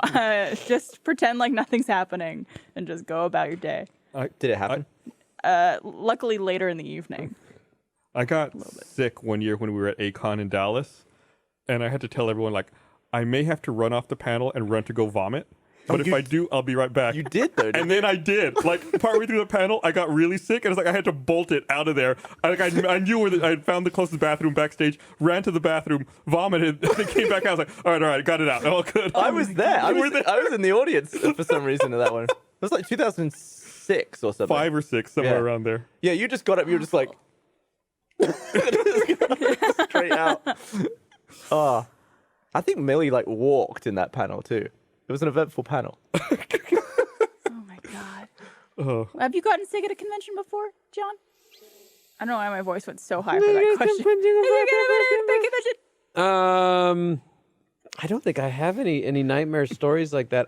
just pretend like nothing's happening and just go about your day. Did it happen? Luckily later in the evening. I got sick one year when we were at Acon in Dallas, and I had to tell everyone, like, I may have to run off the panel and run to go vomit. But if I do, I'll be right back. You did, though, didn't And then I did. Like, partway through the panel, I got really sick, and it's like I had to bolt it out of there. I knew where I had found the closest bathroom backstage, ran to the bathroom, vomited, and then came back out. I was like, all right, got it out. All good. I was there. I You were was in the audience for some reason in that one. It was like 2006 or something. 5 or 6, somewhere Yeah. around there. Yeah, you just got up. You were just like straight out. Oh, I think Millie like walked in that panel too. It was an eventful panel. Oh my God. Oh. Have you gotten sick at a convention before, John? I don't know why my voice went so high for that question. Have you gotten imagine. I don't think I have any nightmare stories like that.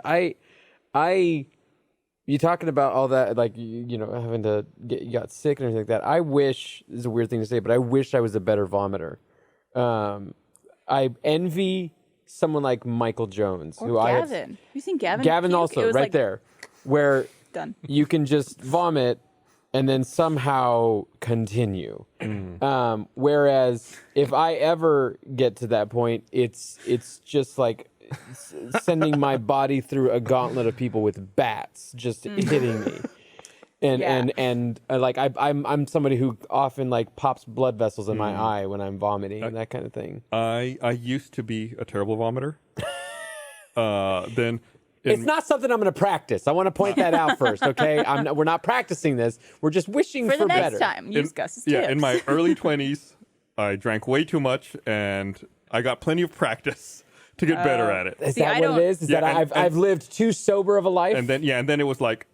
You talking about all that, like you know, having to you got sick and everything like that. I wish, this is a weird thing to say, but I wish I was a better vomiter. I envy someone like Michael Jones, Or who I have. Gavin. You seen Gavin? Gavin puke? also, It was right like, there, where Done. you can just vomit and then somehow continue. Whereas if I ever get to that point, it's just like sending my body through a gauntlet of people with bats just hitting me. And like I'm somebody who often like pops blood vessels in my eye when I'm vomiting and that kind of thing. I used to be a terrible vomiter. Then It's not something I'm going to practice. I want to point that out first, okay? We're not practicing this. We're just wishing For for the next better. time, use Gus's tips. yeah, in my early 20s, I drank way too much, and I got plenty of practice to get better at it. Is See, that I what don't- it is? Is Yeah, that and- I've lived too sober of a life? And then it was like,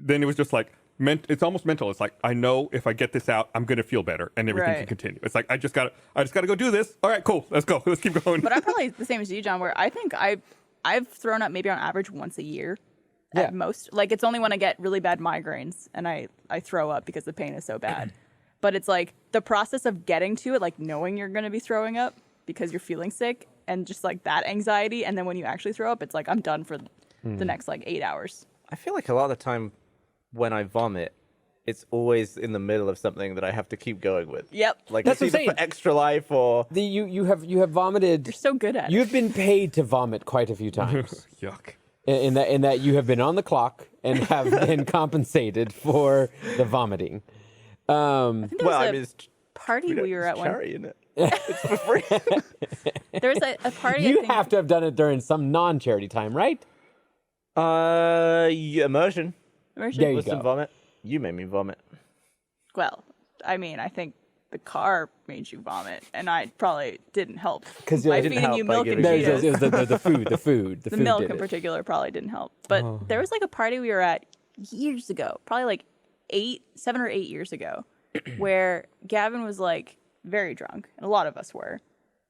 just like, it's almost mental. It's like, I know if I get this out, I'm going to feel better, and everything can Right. continue. It's like, I just got to go do this. All right, cool. Let's go. Let's keep going. But I'm probably the same as you, John, where I think I've thrown up maybe on average once a year Yeah. at most. Like it's only when I get really bad migraines and I throw up because the pain is so bad. But it's like the process of getting to it, like knowing you're going to be throwing up because you're feeling sick and just like that anxiety. And then when you actually throw up, it's like I'm done for the next like 8 hours. I feel like a lot of the time when I vomit, it's always in the middle of something that I have to keep going with. Yep. Like That's it's what I'm either for saying. extra life or You have vomited. You're so good at it. You've been paid to vomit quite a few times. Yuck. in that you have been on the clock and have been compensated for the vomiting. There was I a mean, it's party we were at one. charity, isn't it? It's for free. There was a party. I You think, have to have done it during some non-charity time, right? Yeah, immersion. Immersion. There you With some go. vomit. You made me vomit. Well, I mean, I think the car made you vomit, and I probably didn't help 'Cause by it didn't feeding help you by milk and giving you- It was Cheetos. the food. The The food milk did in it. particular probably didn't help. But there was like a party we were at years ago, probably like 7 or 8 years ago, where Gavin was like very drunk, and a lot of us were,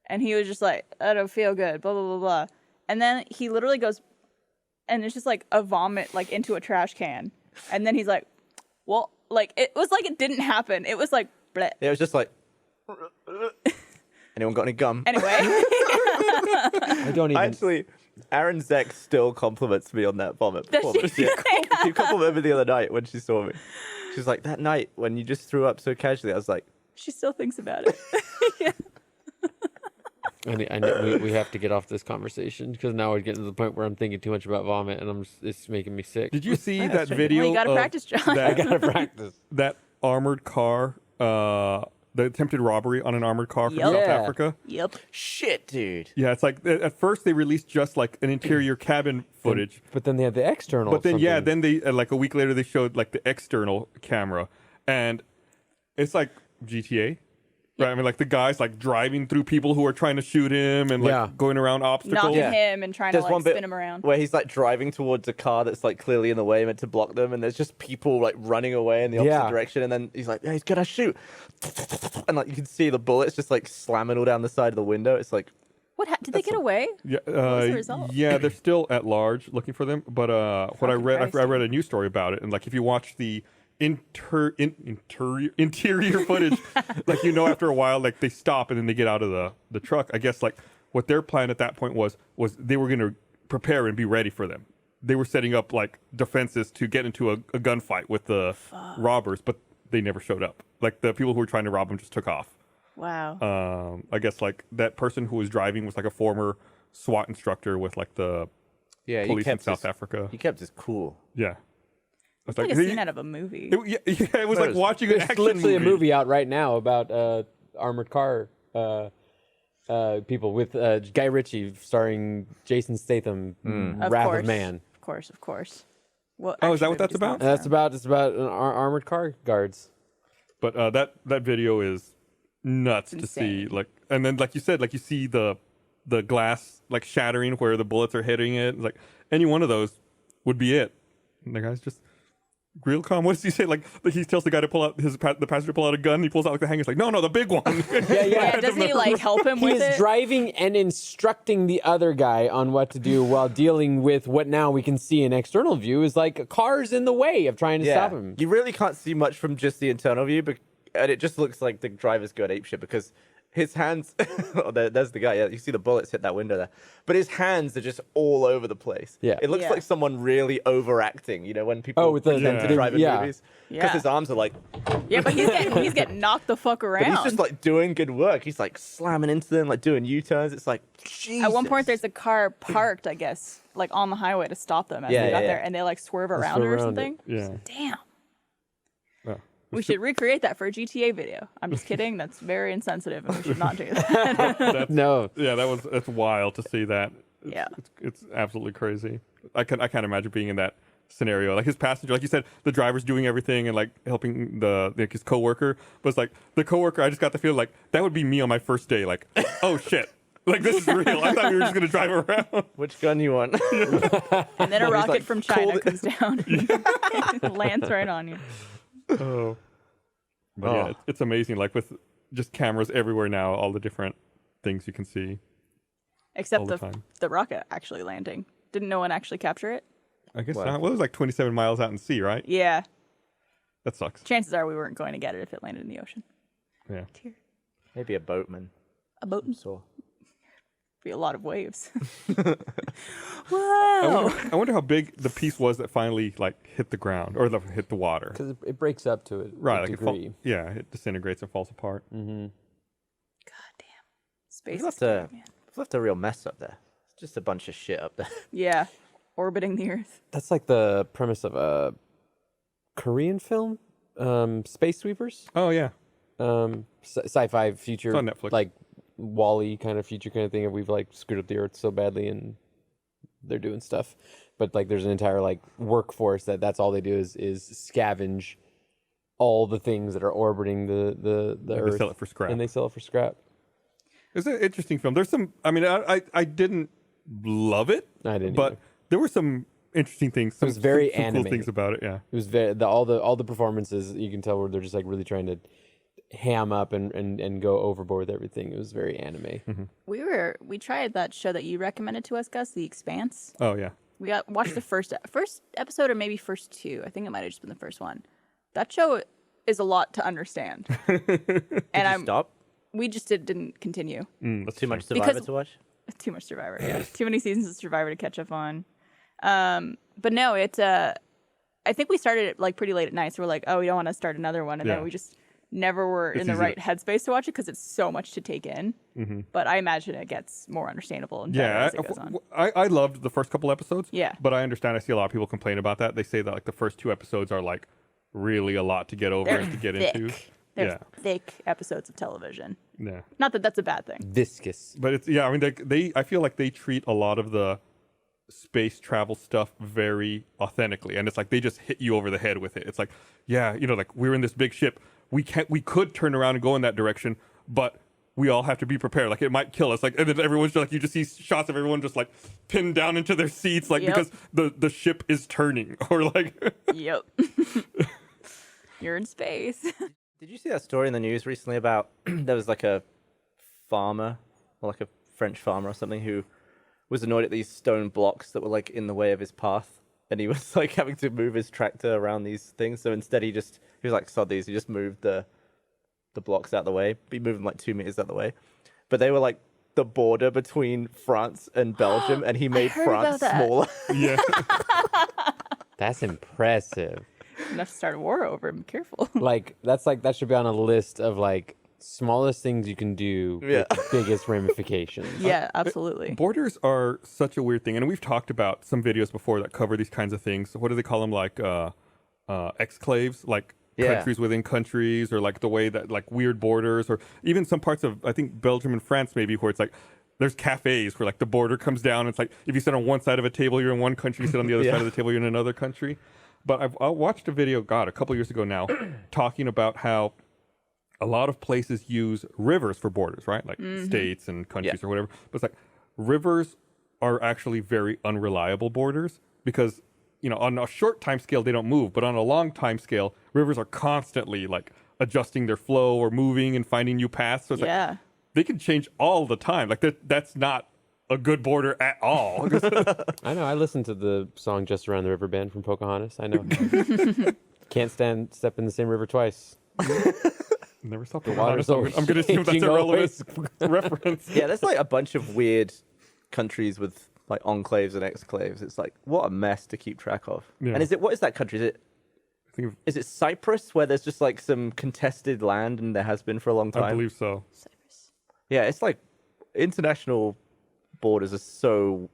and he was just like, "I don't feel good," blah blah blah blah, and then he literally goes, and it's just like a vomit like into a trash can, and then he's like, "Well," like it was like it didn't happen. It was like, bleh. It was just like. Anyone got any gum? Anyway. I don't even. Actually, Aaron Zek still compliments me on that vomit Does she? performance. Yeah. She complimented me the other night when she saw me. She's like, that night when you just threw up so casually, I was like, She still thinks about it. we have to get off this conversation because now we're getting to the point where I'm thinking too much about vomit and it's making me sick. Did you see that video? Well, you gotta of practice, John. That, I gotta practice. that armored car, the attempted robbery on an armored car from Yep. South Yeah. Africa. Yep. shit, dude. Yeah, it's like at first they released just like an interior cabin footage, But then they had the external. but then yeah, something. then they like a week later they showed like the external camera, and it's like GTA. Right, I mean, like the guy's like driving through people who are trying to shoot him and like Yeah. going around obstacles. Knocking Yeah. him and trying There's to one like bit spin him around. where he's like driving towards a car that's like clearly in the way, meant to block them, and there's just people like running away in the opposite Yeah. direction, and then he's like, yeah, he's gonna shoot, and like you can see the bullets just like slamming all down the side of the window. It's like, What did they get away? Yeah, was the result? yeah, they're still at large looking for them. But what I read, I Christ. read a news story about it, and like if you watch the interior footage, like after a while, like they stop and then they get out of the truck. I guess like what their plan at that point was they were going to prepare and be ready for them. They were setting up like defenses to get into a gunfight with the robbers, but they never showed up. Like the people who were trying to rob them just took off. Wow. I guess like that person who was driving was like a former SWAT instructor with like the yeah, police in South Africa. He kept his cool. Yeah. It's like a scene out of a movie. it was like There's- watching an There's action literally movie. a movie out right now about armored car people with Guy Ritchie starring Jason Statham, Wrath course. of Man. Of course. What Oh, is that action what that's movie about? does It's about armored car guards. But that video is nuts to see. insane. Like, and then like you said, like you see the glass like shattering where the bullets are hitting it. Like any one of those would be it. And the guy's just Grillcom, what does he say? Like he tells the guy to pull out the passenger to pull out a gun. He pulls out like the hanger. He's like, no, the big one. Yeah, doesn't he like help him He with is it? driving and instructing the other guy on what to do while dealing with what now we can see in external view is like cars in the way of trying to stop him. You really can't see much from just the internal view, and it just looks like the driver's going apeshit because his hands. There's the guy. Yeah, you see the bullets hit that window there, but his hands are just all over the place. Yeah. It looks Yeah. like someone really overacting. You know, when people with the- pretend to the- drive in yeah. movies, Yeah. because his arms are like. Yeah, but he's getting knocked the fuck around. But he's just like doing good work. He's like slamming into them, like doing U-turns. It's like, Jesus. At one point, there's a car parked, I guess, like on the highway to stop them as Yeah, they got yeah, there, yeah. and they like swerve around swerve it or around it. something. Yeah. Damn. Oh. We should recreate that for a GTA video. I'm just kidding. That's very insensitive, and we should not do that. That's, No. Yeah, that's wild to see that. Yeah. It's absolutely crazy. I can't imagine being in that scenario. Like his passenger, like you said, the driver's doing everything and like helping his coworker. But it's like the coworker, I just got the feel like that would be me on my first day. Like, oh shit. Like this is real. I thought we were just gonna drive around. Which gun you want? And then a rocket like, from China cold- comes down, lands right on you. Oh. But yeah, it's amazing. Like with just cameras everywhere now, all the different things you can see. Except All the time. the rocket actually landing. Didn't no one actually capture it? I guess Well- not. Well, it was like 27 miles out in sea, right? Yeah. That sucks. Chances are we weren't going to get it if it landed in the ocean. Yeah. Maybe a boatman. A boat would So be a lot of waves. I Wow. wonder how big the piece was that finally like hit the ground or hit the water. Because it breaks up to it. Right, a like degree. it disintegrates and falls apart. God damn. Space we've is scary, left man. a real mess up there. It's just a bunch of shit up there. Yeah. Orbiting the Earth. That's like the premise of a Korean film, Space Sweepers. Oh yeah, Sci-fi future, It's on Netflix. like Wall-E kind of future kind of thing. Of we've like screwed up the Earth so badly, and they're doing stuff. But like, there's an entire like workforce that's all they do is scavenge all the things that are orbiting the they Earth. sell it for scrap. And they sell it for scrap. It's an interesting film. There's some. I mean, I didn't love it. I didn't but either. there were some interesting things. Some, was very some cool anime. things about it. Yeah. It was very all the performances you can tell where they're just like really trying to ham up and go overboard with everything. It was very anime. We tried that show that you recommended to us, Gus, The Expanse. Oh yeah. We watched the first episode or maybe first two. I think it might have just been the first one. That show is a lot to understand. And Stop. we just didn't continue. That's Too much true. Survivor Because- to watch. Too much Survivor. Yeah. Too many seasons of Survivor to catch up on. But no, I think we started it like pretty late at night, so we're like, oh, we don't want to start another one, and Yeah. then we just never were in the easy right to- headspace to watch it because it's so much to take in. But I imagine it gets more understandable and better Yeah, as it goes on. I loved the first couple episodes. Yeah. But I understand. I see a lot of people complain about that. They say that like the first two episodes are like really a lot to get over and to get into. They're Yeah. thick episodes of television. Yeah. Not that that's a bad thing. Viscous. But it's I mean they I feel like they treat a lot of the space travel stuff very authentically, and it's like they just hit you over the head with it. It's like, yeah, like we're in this big ship. We could turn around and go in that direction, but we all have to be prepared. Like it might kill us. Like and then everyone's just like you just see shots of everyone just like pinned down into their seats, like Yep. because the ship is turning or like. Yep. You're in space. Did you see that story in the news recently about there was like a farmer or like a French farmer or something who was annoyed at these stone blocks that were like in the way of his path, and he was like having to move his tractor around these things. So instead he was like, sod these. He just moved the blocks out the way. He moved them like 2 meters out the way, but they were like the border between France and Belgium, and he made heard France about that. smaller. Yeah. That's impressive. Enough to start a war over. Be careful. That should be on a list of like smallest things you can do Yeah. with the biggest ramifications. Yeah, absolutely. Borders are such a weird thing, and we've talked about some videos before that cover these kinds of things. What do they call them? Like exclaves, like Yeah. countries within countries, or like the way that like weird borders, or even some parts of I think Belgium and France maybe where it's like there's cafes where like the border comes down. It's like if you sit on one side of a table, you're in one country. You sit on the other Yeah. side of the table, you're in another country. But I watched a video, a couple years ago now, talking about how a lot of places use rivers for borders, right? Like states and countries or whatever. But it's like rivers are actually very unreliable borders because on a short time scale, they don't move, but on a long time scale, rivers are constantly like adjusting their flow or moving and finding new paths. So it's like they can change all the time. Like that's not a good border at all. I know. I listened to the song "Just Around the River" band from Pocahontas. I know. Can't step in the same river twice. Never stopped. water's I'm always going to assume that's a changing relevant reference. Yeah, there's like a bunch of weird countries with like enclaves and exclaves. It's like what a mess to keep track of. Yeah. And what is that country? Is it Cyprus where there's just like some contested land and there has been for a long time? I believe so. Cyprus. Yeah, it's like international borders are so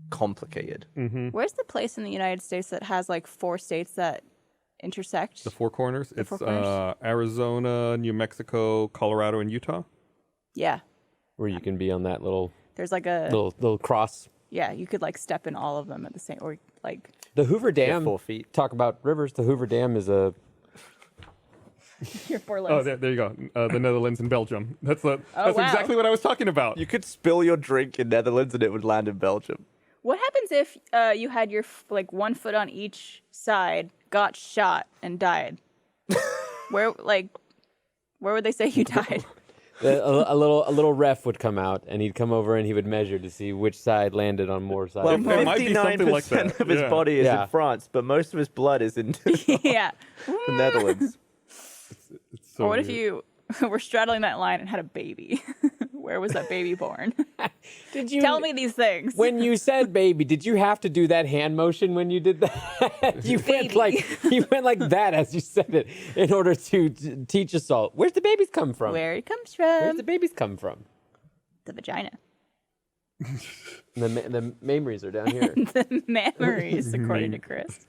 complicated. Where's the place in the United States that has like 4 states that intersect? The Four Corners. It's Four Corners? Arizona, New Mexico, Colorado, and Utah. Yeah. Where you can be on that little There's like a little cross. yeah, you could like step in all of them at the same or like The Hoover Dam. 4 feet. Talk about rivers. The Hoover Dam is a your 4 Oh, legs. there you go. The Netherlands and Belgium. That's wow. exactly what I was talking about. You could spill your drink in Netherlands and it would land in Belgium. What happens if you had your like 1 foot on each side, got shot, and died? where would they say you died? a little ref would come out and he'd come over and he would measure to see which side landed on more sides. Well, There might be something like 59% that. of his Yeah. body is Yeah. in France, but most of his blood is in Yeah. the Netherlands. It's so Or what if weird. you were straddling that line and had a baby? Where was that baby born? Did you Tell me these things. when you said baby? Did you have to do that hand motion when you did that? you went like that as you said it in order to teach us all. Where's the babies come from? Where it comes Where's from? the babies come from? The vagina. The memories are down here, The memories, according to Chris.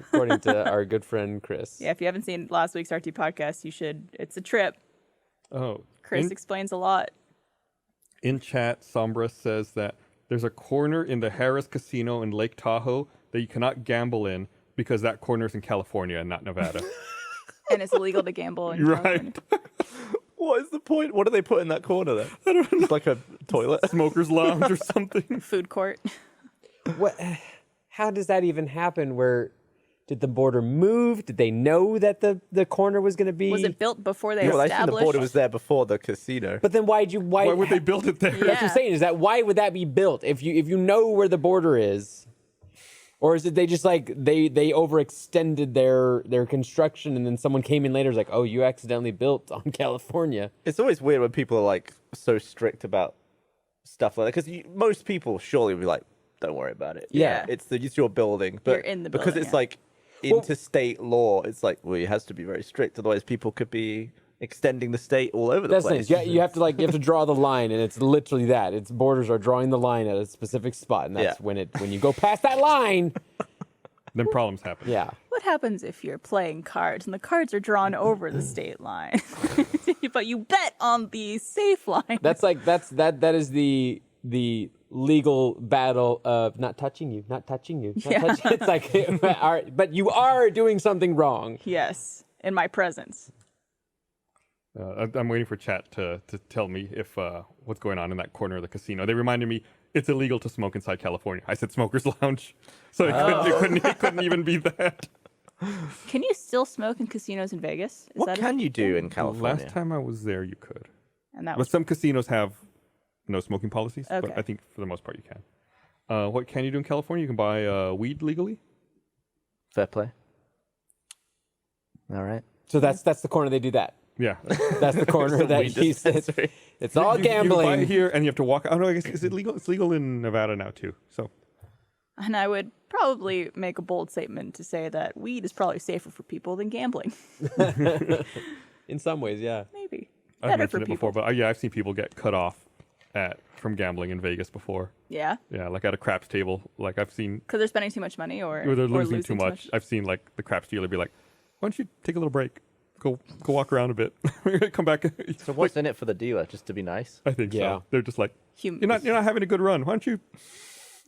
according to our good friend Chris. Yeah, if you haven't seen last week's RT podcast, you should. It's a trip. Oh, Chris explains a lot. in chat, Sombra says that there's a corner in the Harris Casino in Lake Tahoe that you cannot gamble in because that corner is in California and not Nevada. And it's illegal to gamble in Right. California. What is the point? What do they put in that corner then? I don't know. It's like a toilet. Smoker's lounge or something. Food court. What? How does that even happen? Where did the border move? Did they know that the corner was going to be? Was it built before they Well, I think the established? border was there before the casino. But then why Why would they build it there? Yeah. That's what I'm saying. Is that why would that be built if you know where the border is, or is it they just like they overextended their construction and then someone came in later and was like, oh, you accidentally built on California. It's always weird when people are like so strict about stuff like that because most people surely would be like, don't worry about it. Yeah. It's your building, but You're in the because building, it's yeah. like interstate law, it's like well, it has to be very strict. Otherwise, people could be extending the state all over the That's the place. thing. You have to draw the line, and it's literally that. Its borders are drawing the line at a specific spot, and that's Yeah. when you go past that line. Then problems happen. Yeah. What happens if you're playing cards and the cards are drawn over the state line, but you bet on the safe line? That's like that is the legal battle of not touching you. Yeah. It's like, all right, but you are doing something wrong. Yes, in my presence. I'm waiting for chat to tell me if what's going on in that corner of the casino. They reminded me it's illegal to smoke inside California. I said Smoker's Lounge, so it couldn't even be that. Can you still smoke in casinos in Vegas? Is What that a can you do in Last California? time I was there, you could, And that but was some casinos have no smoking policies. Okay. But I think for the most part you can. What can you do in California? You can buy weed legally. Fair play. All right. So that's the corner they do that. Yeah. That's the corner that weed he said. dispensary. It's all You can buy gambling. it here, and you have to walk. Oh no, I guess is it legal? It's legal in Nevada now too. So And I would probably make a bold statement to say that weed is probably safer for people than gambling. In some ways, yeah. Maybe. I've Better for mentioned it people. before, but yeah, I've seen people get cut off from gambling in Vegas before. Yeah. Yeah, like at a craps table. Like I've seen Because they're spending too much money or where they're or losing too much. I've seen like the craps dealer be like, "Why don't you take a little break? Go walk around a bit. Come back." So what's in it for the dealer? Just to be nice? I think Yeah. so. They're just like, Hum- you're not having a good run. Why don't you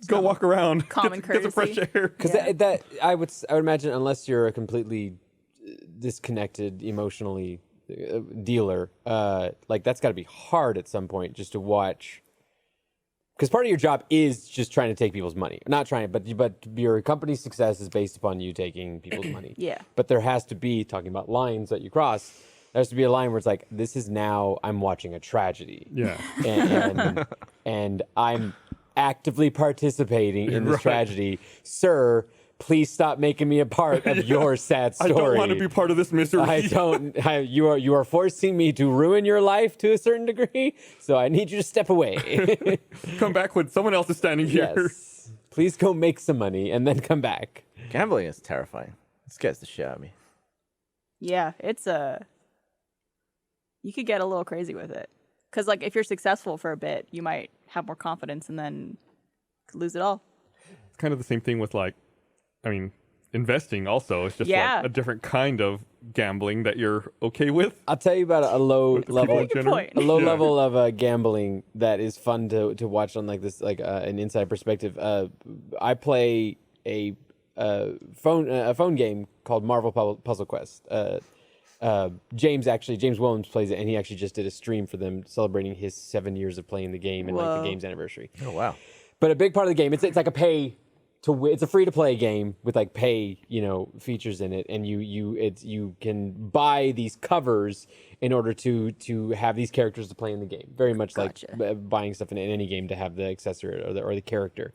go walk around? common get some fresh courtesy. air. Because Yeah. that I would imagine, unless you're a completely disconnected emotionally dealer, like that's got to be hard at some point just to watch because part of your job is just trying to take people's money. Not trying, but your company's success is based upon you taking people's money. Yeah. But there has to be, talking about lines that you cross, there has to be a line where it's like, this is now, I'm watching a tragedy. Yeah. And I'm actively participating in this Right. tragedy. Sir, please stop making me a part of your sad story. I don't want to be part of this misery. You are forcing me to ruin your life to a certain degree, so I need you to step away. Come back when someone else is standing here. Yes. Please go make some money and then come back. Gambling is terrifying. It scares the shit out of me. Yeah, it's you could get a little crazy with it. Because, like, if you're successful for a bit, you might have more confidence and then lose it all. It's kind of the same thing with, like, I mean, investing also. It's just Yeah. like a different kind of gambling that you're okay with. I'll tell you about a low level, in general. point. a low Yeah. level of gambling that is fun to watch on like this, like an inside perspective. I play a phone game called Marvel Puzzle Quest. James Williams plays it, and he actually just did a stream for them celebrating his 7 years of playing the game and like Whoa. the game's anniversary. Oh, wow. But a big part of the game, it's like a pay to win. It's a free to play game with like pay, features in it, and you can buy these covers in order to have these characters to play in the game. Very much Gotcha. like buying stuff in any game to have the accessory or the character.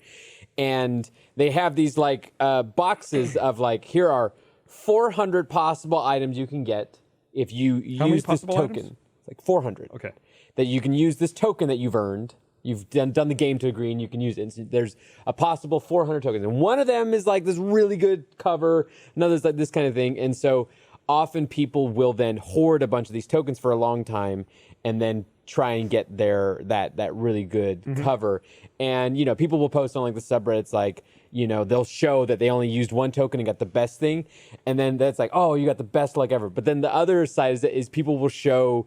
And they have these like boxes of like, here are 400 possible items you can get if you many use this possible token. items? It's like 400. Okay. That you can use this token that you've earned. You've done the game to agree, and you can use it. And so there's a possible 400 tokens, and one of them is like this really good cover. Another's like this kind of thing, and so often people will then hoard a bunch of these tokens for a long time, and then try and get that really good cover. And people will post on like the subreddits, like they'll show that they only used one token and got the best thing, and then that's like, oh, you got the best luck ever. But then the other side is people will show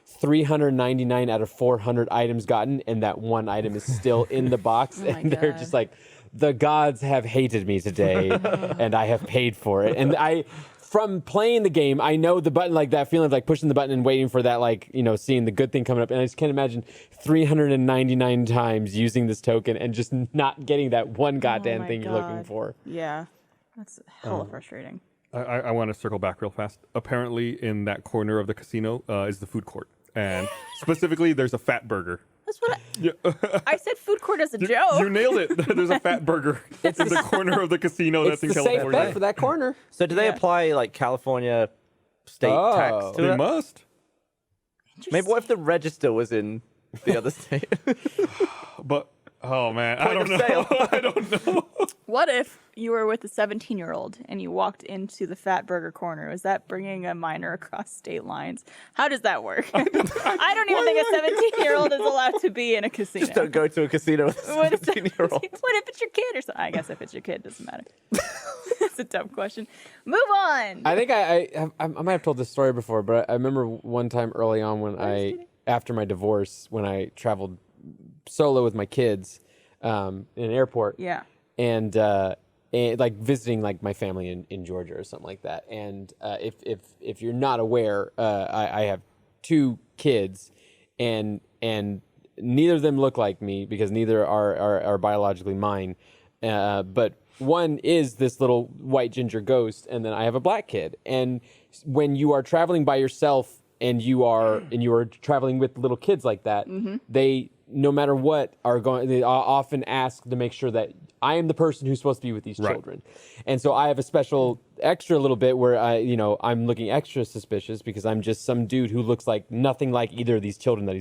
399 out of 400 items gotten, and that one item is still in the box, my and they're God. just like, the gods have hated me today, and I have paid for it. And from playing the game, I know the button, like that feeling of like pushing the button and waiting for that, like, seeing the good thing coming up. And I just can't imagine 399 times using this token and just not getting that one goddamn my thing you're looking God. for. Yeah, that's hella frustrating. I want to circle back real fast. Apparently, in that corner of the casino is the food court. And specifically, there's a fat burger. That's what Yeah. I said. Food court as a joke. You nailed it. There's a fat burger in the corner of the casino It's that's in the safe California. bet for that corner. So do they Yeah. apply like California state Oh. tax to They it? must. Maybe what if the register was in the other state? But, oh man, I Point don't of know. sale. I don't know. What if you were with a 17-year-old and you walked into the Fat Burger corner? Was that bringing a minor across state lines? How does that work? I don't even think a 17-year-old is allowed to be in a casino. Just don't go to a casino with a What if, 17-year-old. what if it's your kid or something? I guess if it's your kid, it doesn't matter. It's a dumb question. Move on. I think I might have told this story before, but I remember one time early on when after my divorce, when I traveled solo with my kids in an airport. Yeah. And like visiting like my family in Georgia or something like that. And if you're not aware, I have two kids, and neither of them look like me because neither are biologically mine. But one is this little white ginger ghost, and then I have a black kid. And when you are traveling by yourself and you are traveling with little kids like that, they, no matter what, they often ask to make sure that I am the person who's supposed to be with these children. And so I have a special extra little bit where I'm looking extra suspicious because I'm just some dude who looks like nothing like either of these children that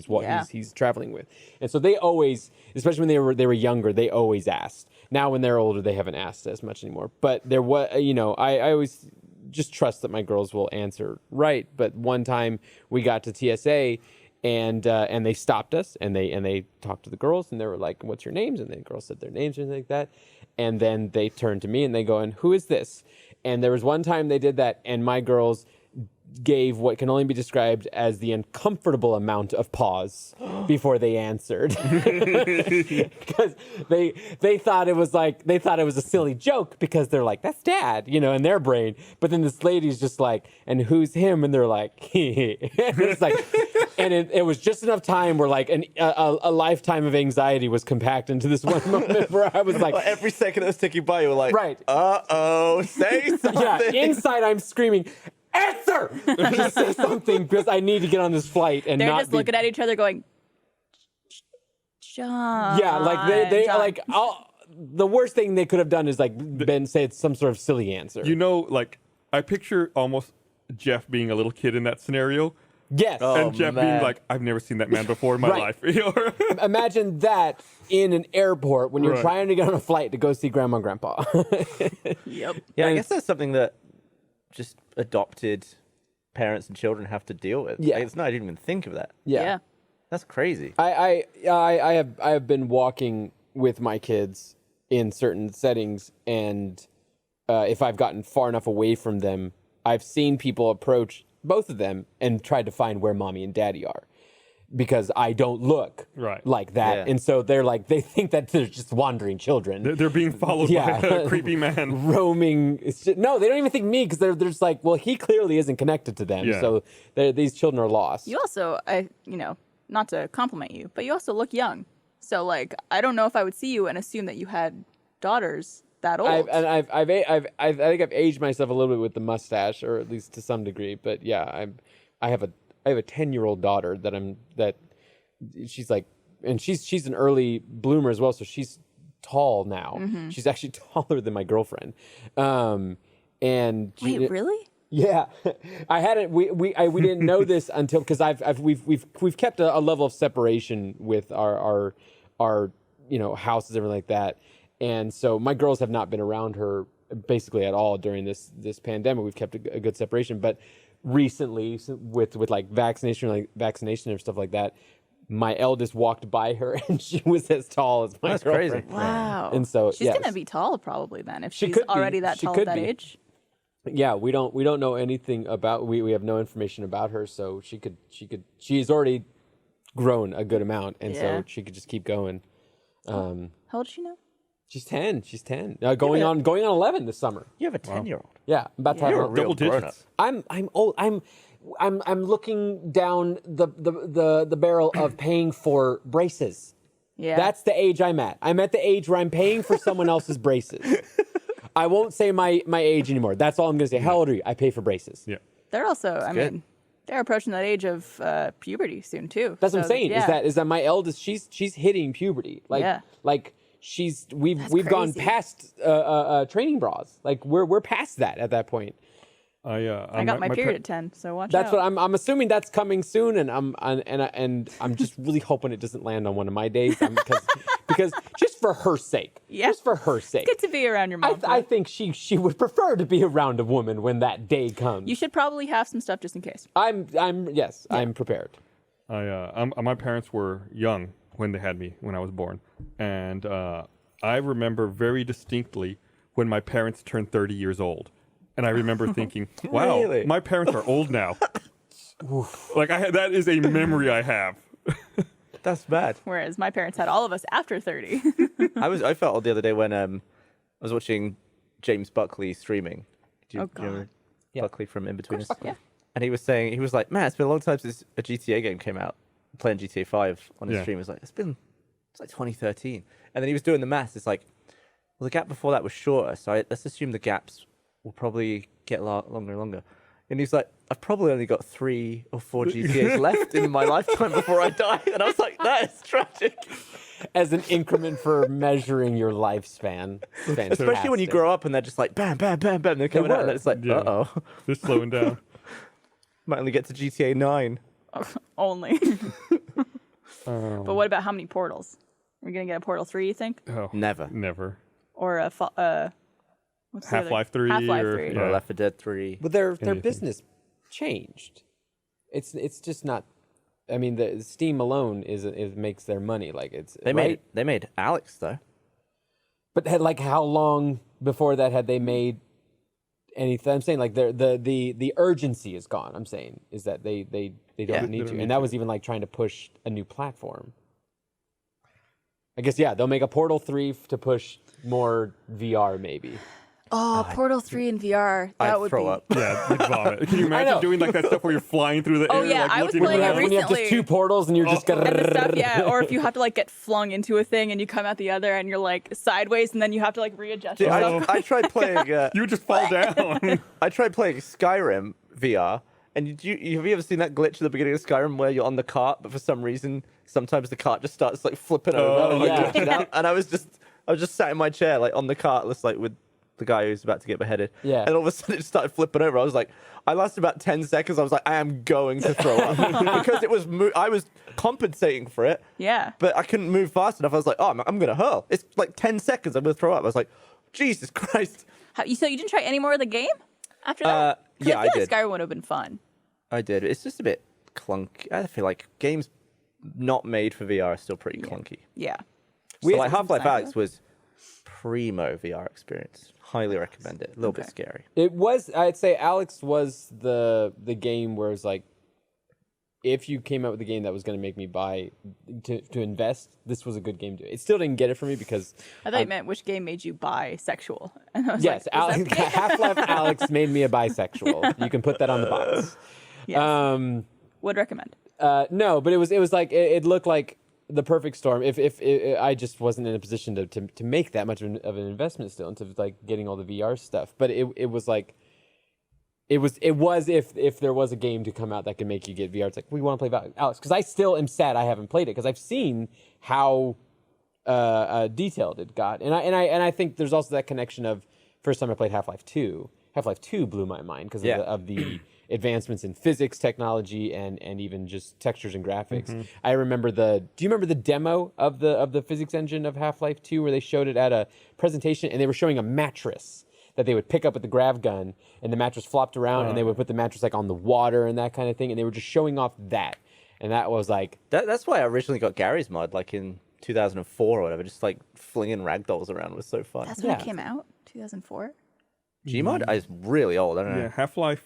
he's traveling with. And so they always, especially when they were younger, they always asked. Now when they're older, they haven't asked as much anymore. But there was, I always just trust that my girls will answer right. But one time we got to TSA, and they stopped us, and they talked to the girls, and they were like, "What's your names?" And the girls said their names and things like that. And then they turned to me and they go, "And who is this?" And there was one time they did that, and my girls gave what can only be described as the uncomfortable amount of pause before they answered, because they thought it was a silly joke because they're like, that's Dad, in their brain. But then this lady's just like, and who's him? And they're like, and it's like, and it was just enough time where like a lifetime of anxiety was compact into this one moment where I was like, Well, every second that was ticking by, you were like, right, say something. yeah, inside I'm screaming, answer! Just say something because I need to get on this flight and They're not just be... looking at each other going, John. Yeah, like they John. like the worst thing they could have done is like say it's some sort of silly answer. Like I picture almost Jeff being a little kid in that scenario. Yes. And Jeff being man. like, I've never seen that man before in my Right. life. Imagine that in an airport when you're Right. trying to get on a flight to go see grandma and grandpa. Yep. Yeah, I And guess that's something that just adopted parents and children have to deal with. Yeah. Like, I didn't even think of that. Yeah. That's crazy. I have been walking with my kids in certain settings, and if I've gotten far enough away from them, I've seen people approach both of them and tried to find where mommy and daddy are, because I don't look Right. like that, Yeah. and so they're like they think that they're just wandering children. They're being followed Yeah. by a creepy man. Roaming. No, they don't even think me because they're just like, well, he clearly isn't connected to them, Yeah. so these children are lost. You also, not to compliment you, but you also look young. So, like, I don't know if I would see you and assume that you had daughters that old. I think I've aged myself a little bit with the mustache, or at least to some degree. But yeah, I have a 10-year-old daughter that she's like, and she's an early bloomer as well, so she's tall now. Mm-hmm. She's actually taller than my girlfriend. And Wait, really? yeah, I hadn't. We didn't know this until because we've kept a level of separation with our houses and everything like that, and so my girls have not been around her basically at all during this pandemic. We've kept a good separation, but recently with like vaccination and stuff like that, my eldest walked by her and she was as tall as my That's girlfriend. crazy. Wow. And so she's yes. gonna be tall probably then if She she's could be. already that She tall could at that be. age. Yeah, we don't know anything about we have no information about her, so she's already grown a good amount, and Yeah. so she could just keep going. How old does she know? She's 10. She's 10. Going on 11 this summer. You have a 10-year-old. Yeah, I'm about to have You're a her. real Double grown-up. digits. I'm old. I'm looking down the barrel of paying for braces. Yeah. That's the age I'm at. I'm at the age where I'm paying for someone else's braces. I won't say my age anymore. That's all I'm going to say. How old are you? I pay for braces. Yeah. They're also, I good. mean, they're approaching that age of puberty soon too. That's what I'm So, saying. yeah. Is that my eldest? She's hitting puberty. Like Yeah. we've gone crazy. past training bras. Like we're past that at that point. I got my period at 10, so watch That's out. what I'm assuming that's coming soon, and I'm just really hoping it doesn't land on one of my days, because just for her sake, Yeah. just for her sake, Good to be around your mom. I think she would prefer to be around a woman when that day comes. you should probably have some stuff just in case. I'm prepared. My parents were young when they had me when I was born, and I remember very distinctly when my parents turned 30 years old, and I remember thinking, "Wow, Really? my parents are old now." Like that is a memory I have. That's bad. Whereas my parents had all of us after 30. I felt old the other day when I was watching James Buckley streaming. Do you, Oh, do you remember Yeah. Buckley from In Between Us? yeah. And he was like, man, it's been a long time since a GTA game came out. Playing GTA 5 on his Yeah. stream, he was like, it's like 2013. And then he was doing the maths. It's like, well, the gap before that was shorter, so let's assume the gaps will probably get longer and longer. And he's like, I've probably only got 3 or 4 GTAs left in my lifetime before I die. And I was like, that is tragic. As an increment for measuring your lifespan. Especially when you grow up and they're just like, bam, bam, bam, bam, they're coming out. And it's like, Yeah. uh-oh. Just slowing down. Might only get to GTA 9. Only. But what about how many portals? Are we going to get a Portal 3, you think? Oh, Never. never. Or a what's the other- Half-Life 3 Half-Life or- 3. Yeah. Or Left 4 Dead 3. But their Anything. business changed. It's just not. I mean, the Steam alone is makes their money. Like it's They right? made Alex though. But how long before that had they made anything. I'm saying like the urgency is gone. I'm saying is that they don't need to, and that was even like trying to push a new platform. I guess they'll make a Portal 3 to push more VR maybe. Oh, Portal 3 in VR. That would throw be up. Yeah, like vomit. Can you imagine doing like that stuff where you're flying through the air? yeah, like, I was looking playing around? it When you have just recently. 2 portals and you're just and the stuff, yeah. Or if you have to like get flung into a thing and you come out the other and you're like sideways and then you have to like readjust Dude, yourself. I tried playing. You would just fall down. I tried playing Skyrim VR, and have you ever seen that glitch at the beginning of Skyrim where you're on the cart, but for some reason sometimes the cart just starts like flipping over, and, like, yeah. glitching out, and I was just sat in my chair like on the cart, just like with the guy who's about to get beheaded. Yeah. And all of a sudden it started flipping over. I was like, I lasted about 10 seconds. I was like, I am going to throw up because it was I was compensating for it. Yeah. But I couldn't move fast enough. I was like, oh, I'm gonna hurl. It's like 10 seconds. I'm gonna throw up. I was like, Jesus Christ. So you didn't try any more of the game after that? 'Cause Yeah, I I feel did. like Skyrim would have been fun. I did. It's just a bit clunky. I feel like games not made for VR are still pretty clunky. Yeah. So like Half-Life Snyder. Alyx was primo VR experience. Highly recommend it. A little bit scary. It was. I'd say Alex was the game where it's like, if you came out with a game that was going to make me buy to invest, this was a good game to. It still didn't get it for me because I thought you meant which game made you bisexual. And I was yes, like, is that the game? Half-Life Alex made me a bisexual. You can put that on the box. Yes. Would recommend. No, but it was like it looked like the perfect storm. If I just wasn't in a position to make that much of an investment still into like getting all the VR stuff, but it was like. It was if there was a game to come out that could make you get VR, it's like we want to play Alex, because I still am sad I haven't played it because I've seen how detailed it got, and I think there's also that connection of first time I played Half-Life 2. Half-Life 2 blew my mind because of the advancements in physics, technology, and even just textures and graphics. I remember do you remember the demo of the physics engine of Half-Life 2 where they showed it at a presentation and they were showing a mattress that they would pick up with the grav gun, and the mattress flopped around, and they would put the mattress like on the water and that kind of thing, and they were just showing off that, and that was like That's why I originally got Gary's mod, like in 2004 or whatever. Just like flinging ragdolls around was so fun. That's when it came out, 2004. Gmod is really old. I don't know. Yeah, Half-Life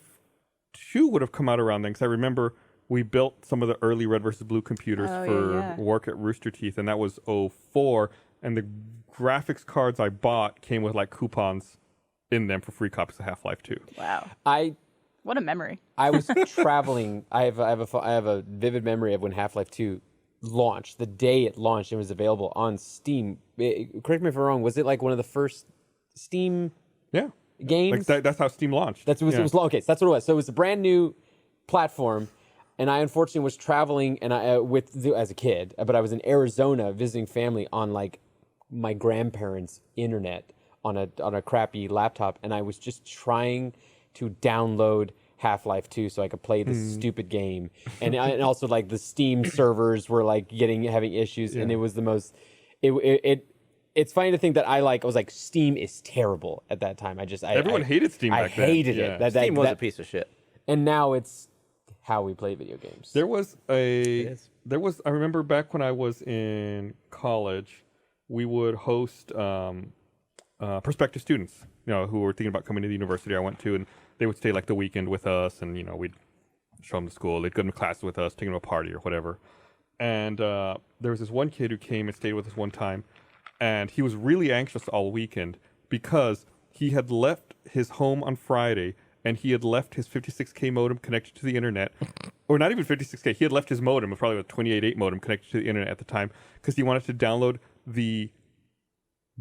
2 would have come out around then because I remember we built some of the early Red versus Blue computers for work at Rooster Teeth, and that was 04, and the graphics cards I bought came with like coupons in them for free copies of Half-Life 2. Wow. What a memory. I was traveling. I have a vivid memory of when Half-Life 2 launched. The day it launched, it was available on Steam. Correct me if I'm wrong. Was it like one of the first Steam games? Like that's how Steam launched. It was okay. So that's what it was. So it was a brand new platform, and I unfortunately was traveling and as a kid, but I was in Arizona visiting family on like my grandparents' internet on a crappy laptop, and I was just trying to download Half-Life 2 so I could play this stupid game, and also like the Steam servers were like having issues, and it was the most. It's funny to think that I was like Steam is terrible at that time. Everyone hated Steam back then. I hated it. Yeah. Steam was a piece of shit. And now it's how we play video games. There was I remember back when I was in college, we would host prospective students, who were thinking about coming to the university I went to, and they would stay like the weekend with us, and we'd show them to school. They'd go to class with us, take them to a party or whatever. And there was this one kid who came and stayed with us one time, and he was really anxious all weekend because he had left his home on Friday and he had left his 56K modem connected to the internet, or not even 56K. He had left his modem, it was probably a 28.8 modem connected to the internet at the time, because he wanted to download the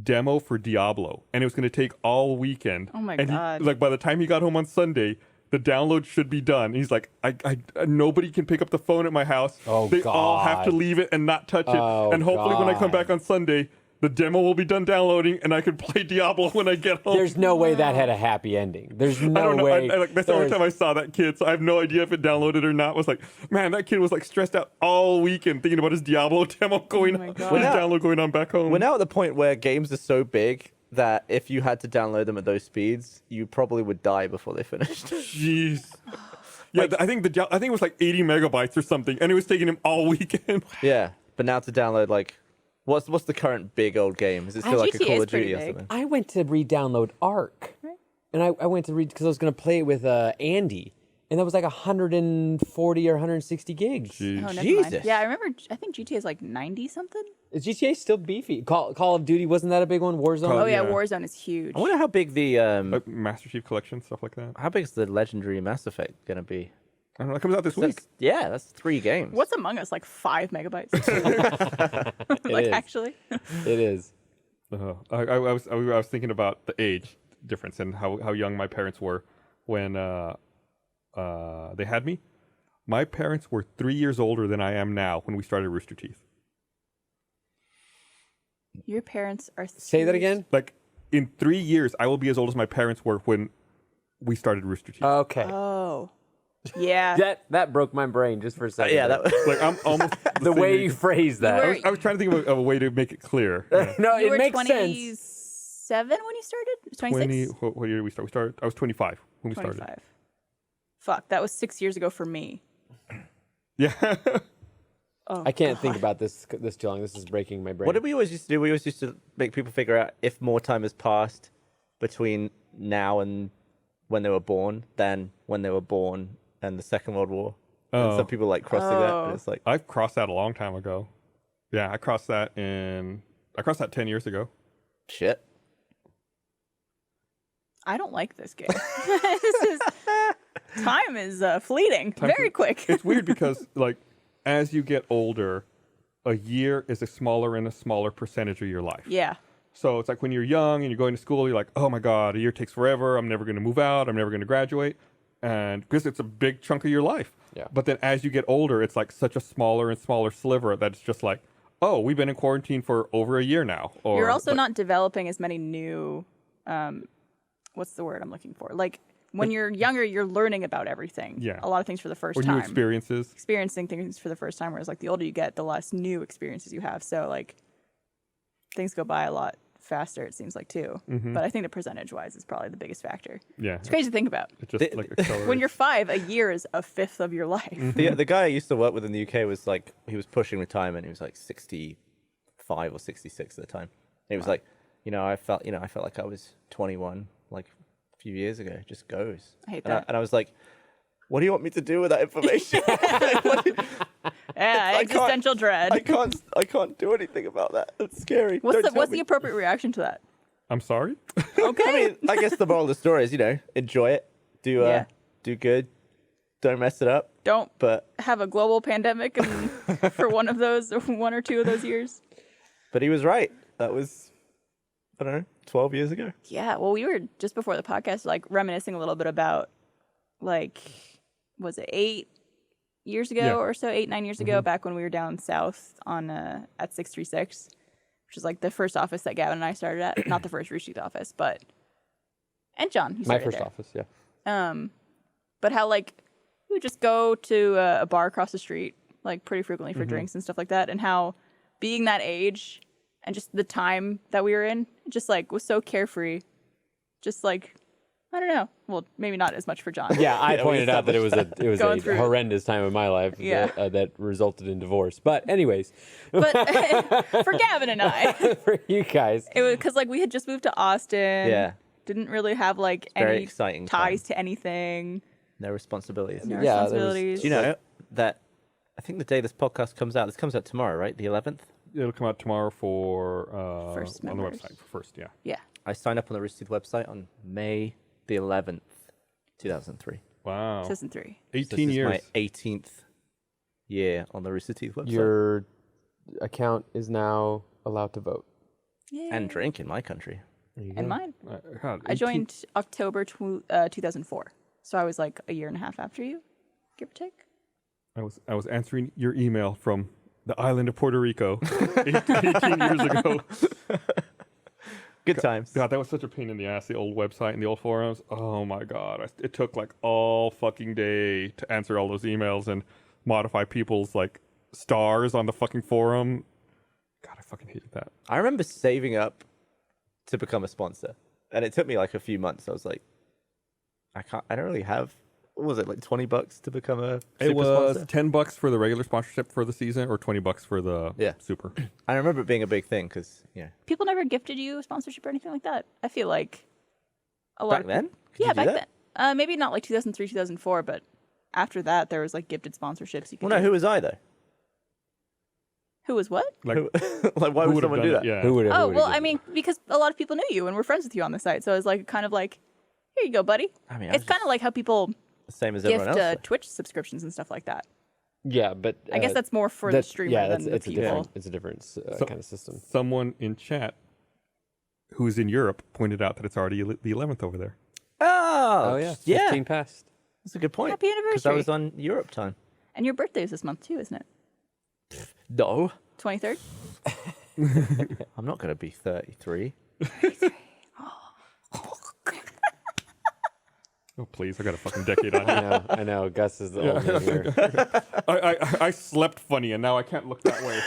demo for Diablo, and it was going to take all weekend. Oh my and God. By the time he got home on Sunday, the download should be done. And he's like, I nobody can pick up the phone at my house. Oh, they all have to God. leave it and not touch it. Oh, and hopefully when I come God. back on Sunday, the demo will be done downloading, and I can play Diablo when I get home. There's no way that had a happy ending. There's I no don't know. way. That's the only time I saw that kid, so I have no idea if it downloaded or not. I was like, man, that kid was like stressed out all weekend thinking about his Diablo demo going on, his download going on back home. We're now at the point where games are so big that if you had to download them at those speeds, you probably would die before they finished. Jeez. Yeah, I think it was like 80 megabytes or something, and it was taking him all weekend. Yeah, but now to download like, what's the current big old game? Is it still like a GTA Call is of Duty pretty or big. something? I went to re-download Ark. and I went to read because I was going to play it with Andy, and that was like 140 or 160 gigs. Jeez. Oh, never Jesus. mind. Yeah, I remember. I think GTA is like 90 something. Is GTA still beefy? Call of Duty, wasn't that a big one? Warzone? Call- Oh yeah, yeah. Warzone is huge. I wonder how big the Like Master Chief Collection, stuff like that. how big is the legendary Mass Effect gonna be? I don't know. It comes out this week. That's 3 games. What's Among Us? Like 5 megabytes. like is. actually. It is. I was thinking about the age difference and how young my parents were when they had me. My parents were 3 years older than I am now when we started Rooster Teeth. Your parents are. Say that again. Like in 3 years, I will be as old as my parents were when we started Rooster Teeth. Okay. Oh. Yeah. That broke my brain just for a second. yeah, that Like I'm almost the same way age. you phrased that. were- I was trying to think of a way to make it clear. Yeah. No, You it were makes 27 sense. when you started? 26? What year did we start? I was 25 when we started. 25. Fuck, that was 6 years ago for me. Yeah. Oh, I can't think about this too long. This is breaking my brain. What did we always used to do? We always used to make people figure out if more time has passed between now and when they were born than when they were born and the Second World War. And Oh. some people like crossing that, Oh. and it's like, I've crossed that a long time ago. Yeah, I crossed that 10 years ago. shit. I don't like this game. Time is fleeting very quick. It's weird because like as you get older, a year is a smaller and a smaller percentage of your life. Yeah. So it's like when you're young and you're going to school, you're like, oh my God, a year takes forever. I'm never going to move out. I'm never going to graduate. And because it's a big chunk of your life. Yeah. But then as you get older, it's like such a smaller and smaller sliver that it's just like, oh, we've been in quarantine for over a year now. Or You're also like, not developing as many new what's the word I'm looking for? Like when you're younger, you're learning about everything. Yeah. A lot of things for the first or time. new experiences. Experiencing things for the first time, whereas like the older you get, the less new experiences you have. So like things go by a lot faster, it seems like too. But I think the percentage wise is probably the biggest factor. Yeah. It's crazy to think about. It just like accelerates. When you're 5, a year is a fifth of your life. The guy I used to work with in the UK was like, he was pushing retirement. He was like 65 or 66 at the time. And he was like, I felt like I was 21 like a few years ago. It just goes. I hate And that. and I was like, what do you want me to do with that information? Yeah, I can't- existential dread. I can't do anything about that. It's scary. What's Don't the tell what's me. the appropriate reaction to that? I'm sorry. Okay. I mean, I guess the moral of the story is, enjoy it. Yeah. Do good. Don't mess it up. Don't But have a global pandemic for one or two of those years. he was right. That was, I don't know, 12 years ago. Yeah, well, we were just before the podcast, like reminiscing a little bit about, like, was it 8 years ago Yeah. or so, 8-9 years ago, back when we were down south on at 636, which is like the first office that Gavin and I started at. Not the first Rooster Teeth office, but and John, he My started first there. office, yeah. But how like we would just go to a bar across the street like pretty frequently for drinks and stuff like that, and how being that age and just the time that we were in, just like was so carefree, just like I don't know. Well, maybe not as much for John. Yeah, I we pointed out that it was Going a through it. horrendous time of my life Yeah. that resulted in divorce. But anyways, But for Gavin and I, for you guys, it was because like we had just moved to Austin. Yeah. Didn't really have like very any exciting ties time. to anything. No responsibilities. No Yeah, there was- responsibilities. Do you know that I think the day this podcast comes out, this comes out tomorrow, right? The 11th? It'll come out tomorrow for First on the members. website for first. Yeah. Yeah. I signed up on the Rooster Teeth website on May the 11th, 2003. Wow. Season 3. 18 So this is years. my 18th year on the Rooster Teeth website. your account is now allowed to vote. And drink in my country. And mine. God, I 18 joined October 2004. So I was like a year and a half after you, give or take. I was answering your email from the island of Puerto Rico 18 years ago. Good times. God, that was such a pain in the ass, the old website and the old forums. Oh my God. It took like all fucking day to answer all those emails and modify people's like stars on the fucking forum. God, I fucking hated that. I remember saving up to become a sponsor. And it took me like a few months. I was like, I don't really have, what was it, like $20 to become a super It was sponsor? $10 for the regular sponsorship for the season or $20 for the Yeah. super. I remember it being a big thing because, People never gifted you a sponsorship or anything like that. I feel like a lot Back of then? people- Could you Yeah, do back that? then. Maybe not like 2003, 2004, but after that, there was like gifted sponsorships. You could Well, no, do. who was I, though? Who was what? Like, Like, why who would would have someone done do it? that? Yeah. Who would? Oh, well, I mean, because a lot of people knew you and were friends with you on the site. So it was like kind of like, here you go, buddy. I mean, I It's was kind of like how people The same as gift everyone else. Twitch subscriptions and stuff like that. Yeah, but I guess that's more for the streamer yeah, than the it's people. it's a different kind of system. Someone in chat who's in Europe pointed out that it's already the 11th over there. Oh yeah, 15 past. That's a good point. Happy Because I anniversary. was on Europe time. And your birthday is this month too, isn't it? No, 23rd? I'm not going to be 33. Oh, please. I got a fucking decade on here. I know. Gus is the old man here. I slept funny, and now I can't look that way.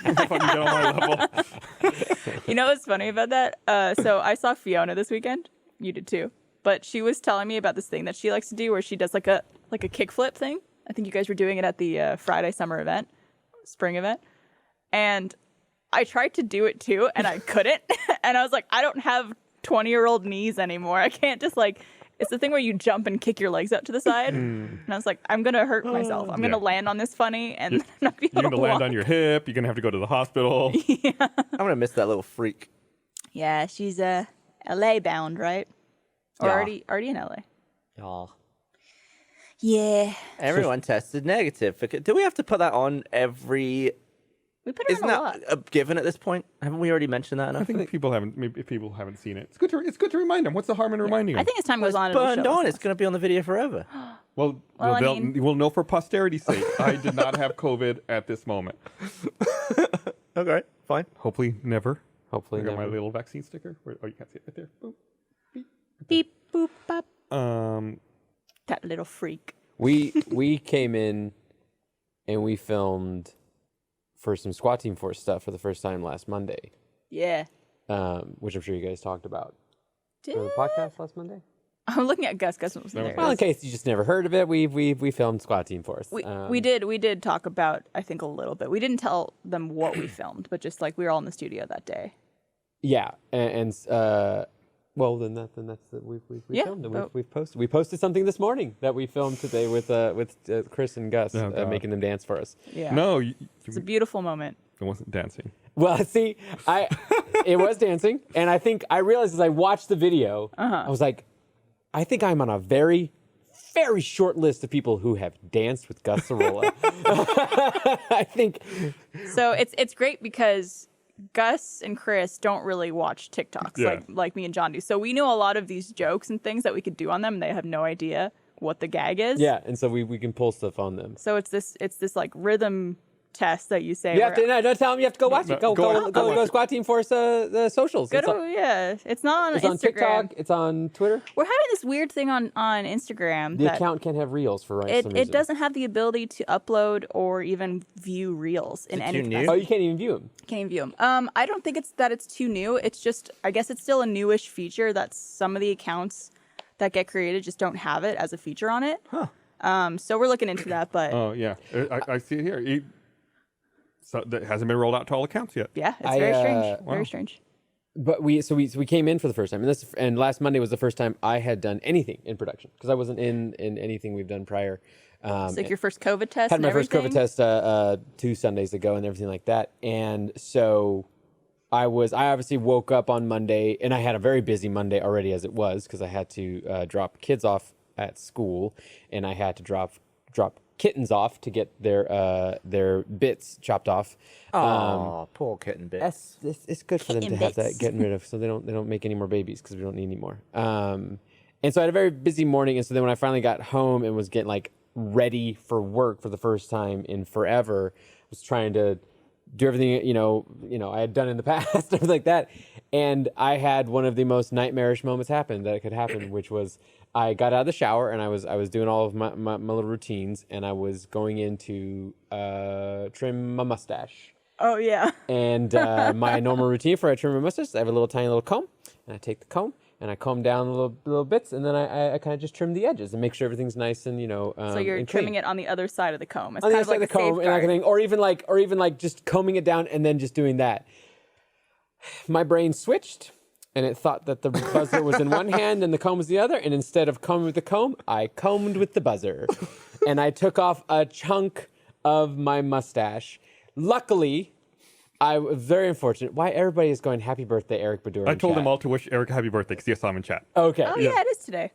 If I can get on my level. You know what's funny about that? So I saw Fiona this weekend. You did too. But she was telling me about this thing that she likes to do where she does like a kickflip thing. I think you guys were doing it at the Friday summer event, spring event. And I tried to do it too, and I couldn't. And I was like, I don't have 20-year-old knees anymore. I can't just like, it's the thing where you jump and kick your legs out to the side. And I was like, I'm going to hurt myself. I'm going to land on this funny and not be able You're to going to land walk. on your hip. You're going to have to go to the hospital. I'm going to miss that little freak. Yeah, she's LA bound, right? Or Yeah. already in LA. Oh. Yeah. Everyone tested negative. Do we have to put that on every... We put her Isn't on a lot. that a given at this point? Haven't we already mentioned that enough? I think people haven't. Maybe if people haven't seen it, it's good to remind them. What's the harm in reminding them? I think as time goes on, it'll Burned show on. us. It's going to be on the video forever. Well, Well, I they'll mean- we'll know for posterity's sake. I did not have COVID at this moment. Okay, fine. Hopefully, never. Hopefully, I got my never. little vaccine sticker. Oh, you can't see it right there. Boop. Beep, boop, bop. That little freak. We came in and we filmed for some Squad Team Force stuff for the first time last Monday, Yeah. which I'm sure you guys talked about Did- for the podcast last Monday. I'm looking at Gus. Gus wasn't there. Well, in case you just never heard of it, we filmed Squad Team Force. We did talk about, I think, a little bit. We didn't tell them what we filmed, but just like we were all in the studio that day. Yeah, and well, then that's we Yeah, filmed and but- we've posted. We posted something this morning that we filmed today with Chris and Gus Oh, God. making them dance for us. Yeah. No, It's a beautiful moment. it wasn't dancing. Well, see, it was dancing, and I think I realized as I watched the video, I was like, I think I'm on a very, very short list of people who have danced with Gus Sorolla. I think, So it's great because Gus and Chris don't really watch TikToks Yeah. like me and John do. So we know a lot of these jokes and things that we could do on them. And they have no idea what the gag is. yeah, and so we can pull stuff on them. So it's this like rhythm test that you say. You have where- to don't tell them you have to go watch it. Go I'll Squad Team Force the socials. Go It's to, on, yeah, it's not on it's Instagram. on TikTok. It's on Twitter. We're having this weird thing on Instagram The that account can't have reels for some reason. it doesn't have the ability to upload or even view reels in it any too new? Oh, capacity. you can't even view them. Can't even view them. I don't think it's too new. It's just I guess it's still a newish feature that some of the accounts that get created just don't have it as a feature on it. Huh. So we're looking into that, but Oh yeah, I see it here. So that hasn't been rolled out to all accounts yet. yeah, it's very strange. wow. Very strange. But we came in for the first time, and last Monday was the first time I had done anything in production because I wasn't in anything we've done prior. It's like your first COVID test. Had and my first everything. COVID test 2 Sundays ago and everything like that, and so I obviously woke up on Monday, and I had a very busy Monday already as it was because I had to drop kids off at school, and I had to drop kittens off to get their bits chopped off. Oh, poor kitten bits. It's good for them to Kitten have that bits. getting rid of, so they don't make any more babies because we don't need any more. And so I had a very busy morning, and so then when I finally got home and was getting like ready for work for the first time in forever, I was trying to do everything I had done in the past, everything like that, and I had one of the most nightmarish moments happen that could happen, which was I got out of the shower and I was doing all of my little routines, and I was going in to trim my mustache. Oh yeah. And my normal routine for I trim my mustache, I have a little tiny little comb, and I take the comb and I comb down the little bits, and then I kind of just trim the edges and make sure everything's nice and So you're and trimming clean. it on the other side of the comb. It's On the kind other of side like of the a comb and that kind of safeguard. thing, or even like just combing it down and then just doing that. My brain switched, and it thought that the buzzer was in one hand and the comb was the other. And instead of combing with the comb, I combed with the buzzer. And I took off a chunk of my mustache. Luckily, I was very unfortunate. Why everybody is going, happy birthday, Eric Badur. I told them all to wish Eric a happy birthday because he saw him in chat. Okay. Oh yeah, it is today.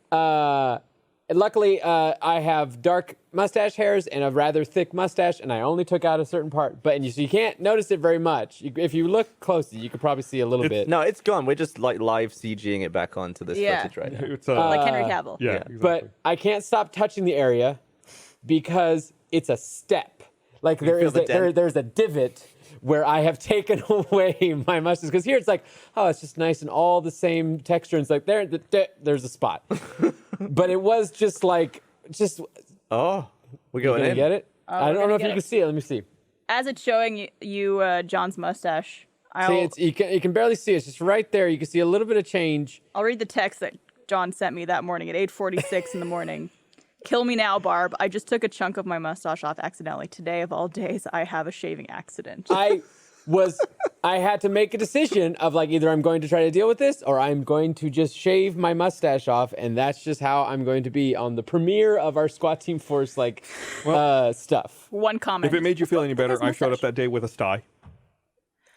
And luckily, I have dark mustache hairs and a rather thick mustache, and I only took out a certain part. But so you can't notice it very much. If you look closely, you could probably see a little bit. No, it's gone. We're just like live CGing it back onto this Yeah. footage right now. It's Like Henry Cavill. yeah, Yeah. exactly. But I can't stop touching the area because it's a step. Like feel the dent? there's a divot where I have taken away my mustache. Because here it's like, oh, it's just nice and all the same texture. And it's like, there's a spot. But it was just like, Oh, we're you going gonna in. get it? I we're don't gonna know if get you can it. see it. Let me see. As it's showing you John's mustache, See, you can barely see it. It's just right there. You can see a little bit of change. I'll read the text that John sent me that morning at 8:46 in the morning. Kill me now, Barb. I just took a chunk of my mustache off accidentally. Today of all days, I have a shaving accident. I had to make a decision of like either I'm going to try to deal with this or I'm going to just shave my mustache off, and that's just how I'm going to be on the premiere of our Squad Team Force stuff. One comment. If it made you feel any better, his I showed up mustache. that day with a sty.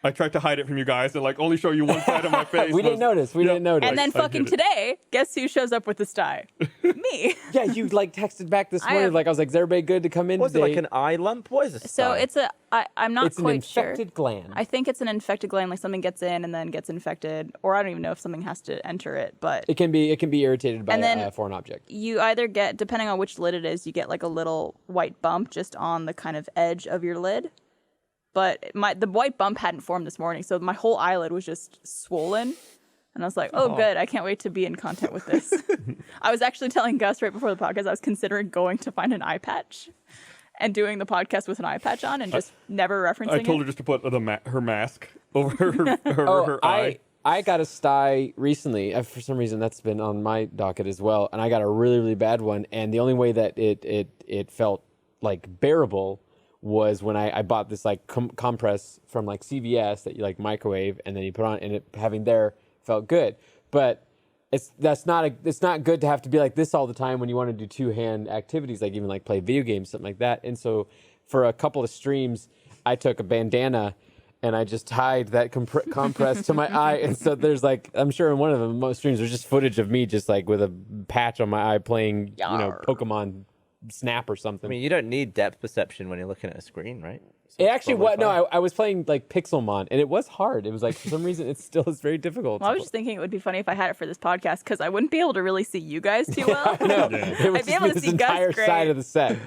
I tried to hide it from you guys and like only show you one side of my face. We didn't notice. We didn't notice. And then I fucking get it. today, guess who shows up with the sty? Me. Yeah, you like texted back this I morning. have- Like I was like, is everybody good to come in Was it today? like an eye lump? What is this? So I'm not it's an quite infected sure. gland. I think it's an infected gland, like something gets in and then gets infected, or I don't even know if something has to enter it. But It can be irritated by And then- a foreign object. you either get, depending on which lid it is, you get like a little white bump just on the kind of edge of your lid. But the white bump hadn't formed this morning, so my whole eyelid was just swollen. And I was like, oh, good. I can't wait to be in content with this. I was actually telling Gus right before the podcast, I was considering going to find an eye patch and doing the podcast with an eye patch on and just never referencing I told her it. just to put her mask over her eye. I got a sty recently. For some reason, that's been on my docket as well. And I got a really, really bad one. And the only way that it felt like bearable was when I bought this like compress from like CVS that you like microwave and then you put on, and it having there felt good. But it's not good to have to be like this all the time when you want to do two-hand activities, like even like play video games, something like that. And so for a couple of streams, I took a bandana and I just tied that compress to my eye. And so there's like, I'm sure in one of the most streams, there's just footage of me just like with a patch on my eye playing, Yarr. Pokemon Snap or something. I mean, you don't need depth perception when you're looking at a screen, right? So It it's actually probably was, no, fine. I was playing like Pixelmon, and it was hard. It was like, for some reason, it still is very difficult. Well, I was just thinking it would be funny if I had it for this podcast because I wouldn't be able to really see you guys too well. No, it was I'd be just able to this see Gus entire great. side of the set.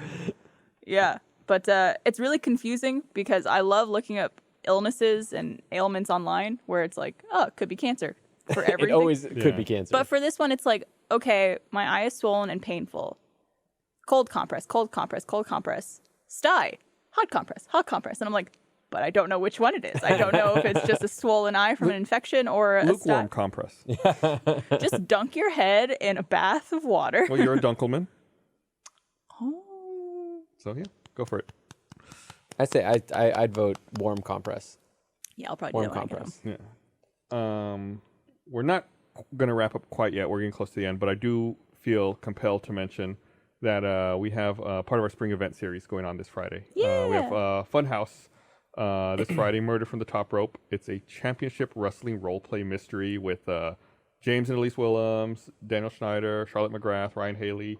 Yeah, but it's really confusing because I love looking up illnesses and ailments online where it's like, oh, it could be cancer for everything. It always could be cancer. But for this one, it's like, okay, my eye is swollen and painful. Cold compress, cold compress, cold compress. Sty, hot compress. And I'm like, but I don't know which one it is. I don't know if it's just a swollen eye from an infection or a Lukewarm sty. compress. Just dunk your head in a bath of water. Well, you're a Dunkelman, Oh. so yeah, go for it. I say I'd vote warm compress. Yeah, I'll probably Warm do that when I get home. compress. Yeah. We're not going to wrap up quite yet. We're getting close to the end, but I do feel compelled to mention that we have part of our spring event series going on this Friday. We have Funhouse this Friday, Murder from the Top Rope. It's a championship wrestling role-play mystery with James and Elise Willems, Daniel Schneider, Charlotte McGrath, Ryan Haley.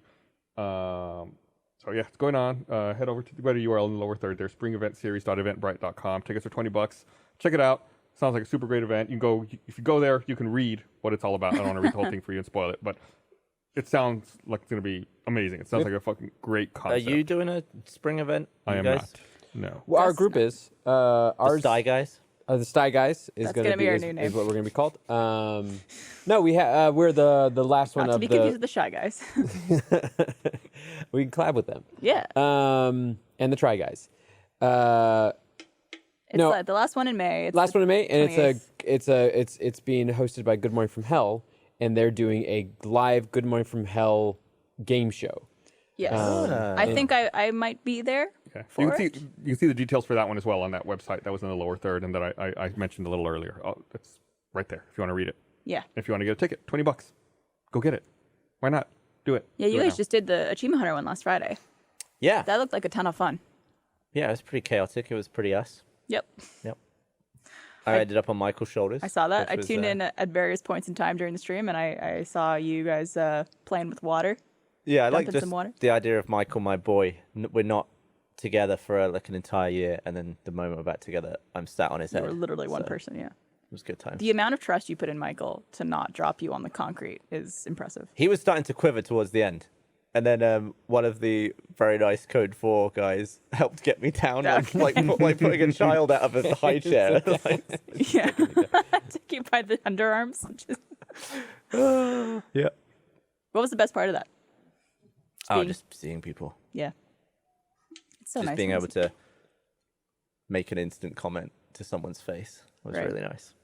So yeah, it's going on. Head over to the URL in the lower third there, springeventseries.eventbrite.com. Tickets are $20. Check it out. Sounds like a super great event. You can go, if you go there, you can read what it's all about. I don't want to read the whole thing for you and spoil it, but it sounds like it's going to be amazing. It sounds like a fucking great Are concept. you doing a spring event? I you am guys? not. No. Well, our That's group not- is The ours. Sty guys? The Sty Guys is That's going gonna to be our is, new is name. what we're going to be called. No, we're the last one Not to of be the. confused with the Shy Guys. We can collab with them. Yeah. And the Try Guys. It's no. the last one in May. It's Last the one in May, and 28th. it's being hosted by Good Morning from Hell, and they're doing a live Good Morning from Hell game show. Yes. Ah. I think I might be there. Okay. For You can it? see the details for that one as well on that website that was in the lower third and that I mentioned a little earlier. Oh, it's right there if you want to read it. Yeah. If you want to get a ticket, $20. Go get it. Why not? Do it. Yeah, Do you it guys now. just did the Achievement Hunter one last Friday. Yeah. That looked like a ton of fun. Yeah, it was pretty chaotic. It was pretty us. Yep. Yep. I ended up on Michael's shoulders. I saw that. I which was, tuned in at various points in time during the stream, and I saw you guys playing with water. Yeah, I like dumping just some water. the idea of Michael, my boy. We're not together for like an entire year, and then the moment we're back together, I'm sat on his You head. were literally one So, person, yeah. It was good times. The amount of trust you put in Michael to not drop you on the concrete is impressive. He was starting to quiver towards the end. And then one of the very nice Code 4 guys helped get me down, like putting a child out of a high chair. Yeah. Took you by the underarms. Yeah. What was the best part of that? Oh, just seeing people. Yeah. It's so Just nice. being when able to make an instant comment to someone's face was Right. really nice.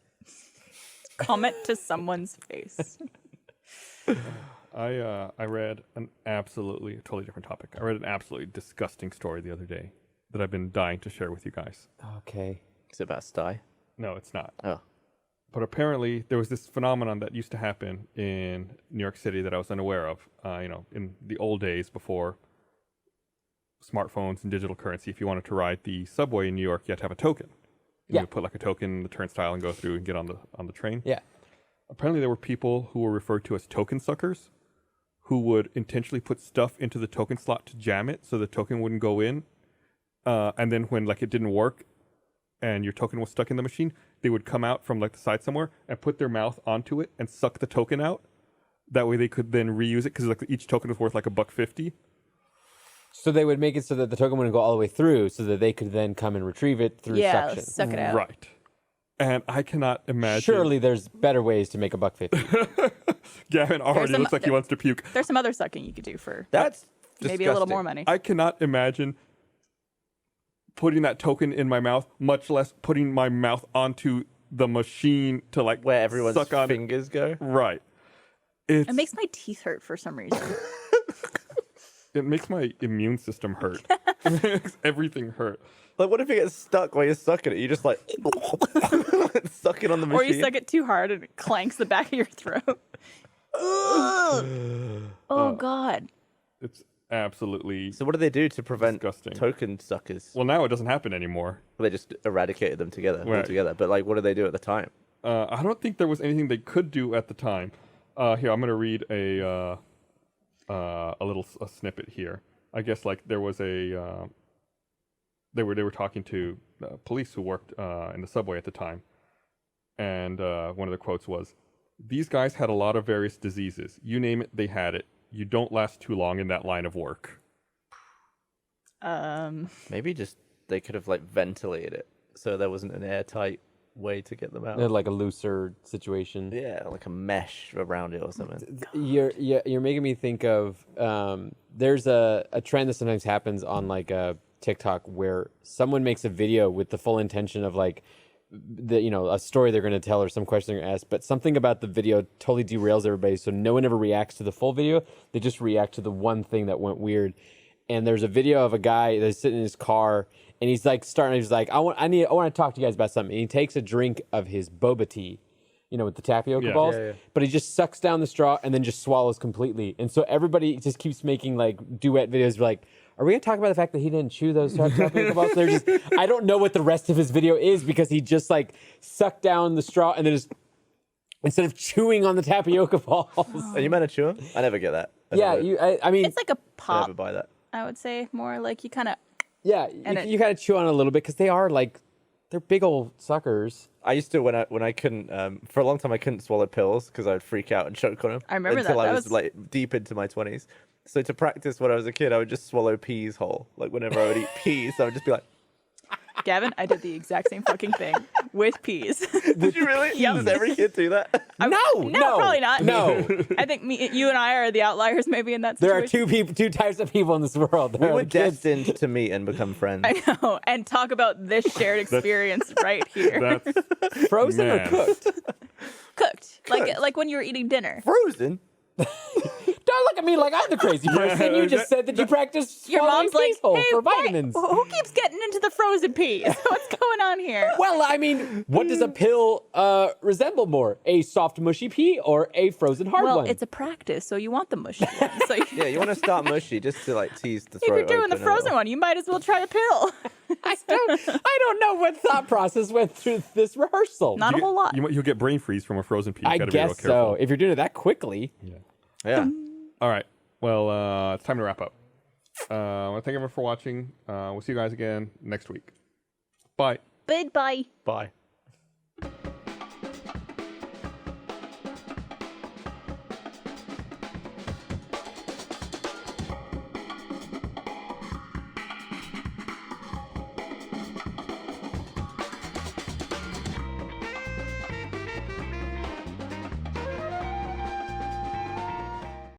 comment to someone's face. I read an absolutely totally different topic. I read an absolutely disgusting story the other day that I've been dying to share with you guys. Okay. Is it about Sty? No, it's not. Oh. But apparently there was this phenomenon that used to happen in New York City that I was unaware of. In the old days before smartphones and digital currency, if you wanted to ride the subway in New York, you had to have a token. And Yeah. you would put like a token in the turnstile and go through and get on the train. Yeah. Apparently there were people who were referred to as token suckers who would intentionally put stuff into the token slot to jam it so the token wouldn't go in. And then when like it didn't work and your token was stuck in the machine, they would come out from like the side somewhere and put their mouth onto it and suck the token out. That way they could then reuse it because like each token was worth like $1.50. So they would make it so that the token wouldn't go all the way through, so that they could then come and retrieve it through Yeah, suction. suck it out. Right. And I cannot imagine. Surely there's better ways to make $1.50. Gavin already some- looks like he wants to puke. There's some other sucking you could do for That's maybe a little disgusting. more money. I cannot imagine putting that token in my mouth, much less putting my mouth onto the machine to like Where everyone's suck on it. fingers go. Right. It makes my teeth hurt for some reason. It makes my immune system hurt. It makes everything hurt. Like, what if it gets stuck while you're sucking it? You just like suck it on the machine. Or you suck it too hard and it clanks the back of your throat. Oh, God. It's absolutely. So what do they do to prevent Disgusting. token suckers? Well, now it doesn't happen anymore. Well, they just eradicated them together Right. altogether. But like, what do they do at the time? I don't think there was anything they could do at the time. Here, I'm going to read a snippet here. I guess like there was a they were talking to police who worked in the subway at the time, and one of the quotes was, "These guys had a lot of various diseases. You name it, they had it. You don't last too long in that line of work." Maybe just they could have like ventilated it so there wasn't an airtight way to get them out. Like a looser situation. Yeah, like a mesh around it or something. You're making me think of there's a trend that sometimes happens on like a TikTok where someone makes a video with the full intention of like a story they're going to tell or some question they're going to ask, but something about the video totally derails everybody, so no one ever reacts to the full video. They just react to the one thing that went weird. And there's a video of a guy that's sitting in his car, and he's like he's like, I want to talk to you guys about something. And he takes a drink of his boba tea, with the tapioca Yeah. balls, Yeah. but he just sucks down the straw and then just swallows completely. And so everybody just keeps making like duet videos like, are we gonna talk about the fact that he didn't chew those tapioca balls? They're just, I don't know what the rest of his video is because he just like sucked down the straw and then just, instead of chewing on the tapioca balls. Are you meant to chew 'em? I never get that. I mean, It's like a I pop, never buy that. I would say. More like you kind of... yeah, you kind of chew on it a little bit because they are like, they're big old suckers. I used to when I couldn't for a long time I couldn't swallow pills because I would freak out and choke on them. I remember until that. I That was was- like deep into my 20s. So to practice when I was a kid, I would just swallow peas whole. Like whenever I would eat peas, I would just be like, Gavin, I did the exact same fucking thing with peas. "Did you really? Yep. Does every kid do that?" No, probably not. No. I think you and I are the outliers maybe in that There are situation. two types of people in this world. There We are were the kids. destined to meet and become friends. I know. And talk about this shared experience right here. That's Frozen or Man. cooked? Cooked. Like when you were eating dinner. Frozen. Don't look at me like I'm the crazy person. You just said that you practice Your swallowing mom's like, peas whole hey, for why- vitamins. who keeps getting into the frozen peas? What's going on here? Well, I mean, what does a pill resemble more? A soft, mushy pea or a frozen hard Well, one? it's a practice, so you want the mushy one. So Yeah, you want to start mushy just to like tease the if throat. you're doing the open a frozen little. one, you might as well try a pill. I don't know what thought process went through this rehearsal. Not a whole lot. You'll get brain freeze from a frozen pea. You I gotta be real guess careful. so. If you're doing it that quickly. Yeah. All right. Well, it's time to wrap up. I want to thank everyone for watching. We'll see you guys again next week. Bye. Goodbye. Bye.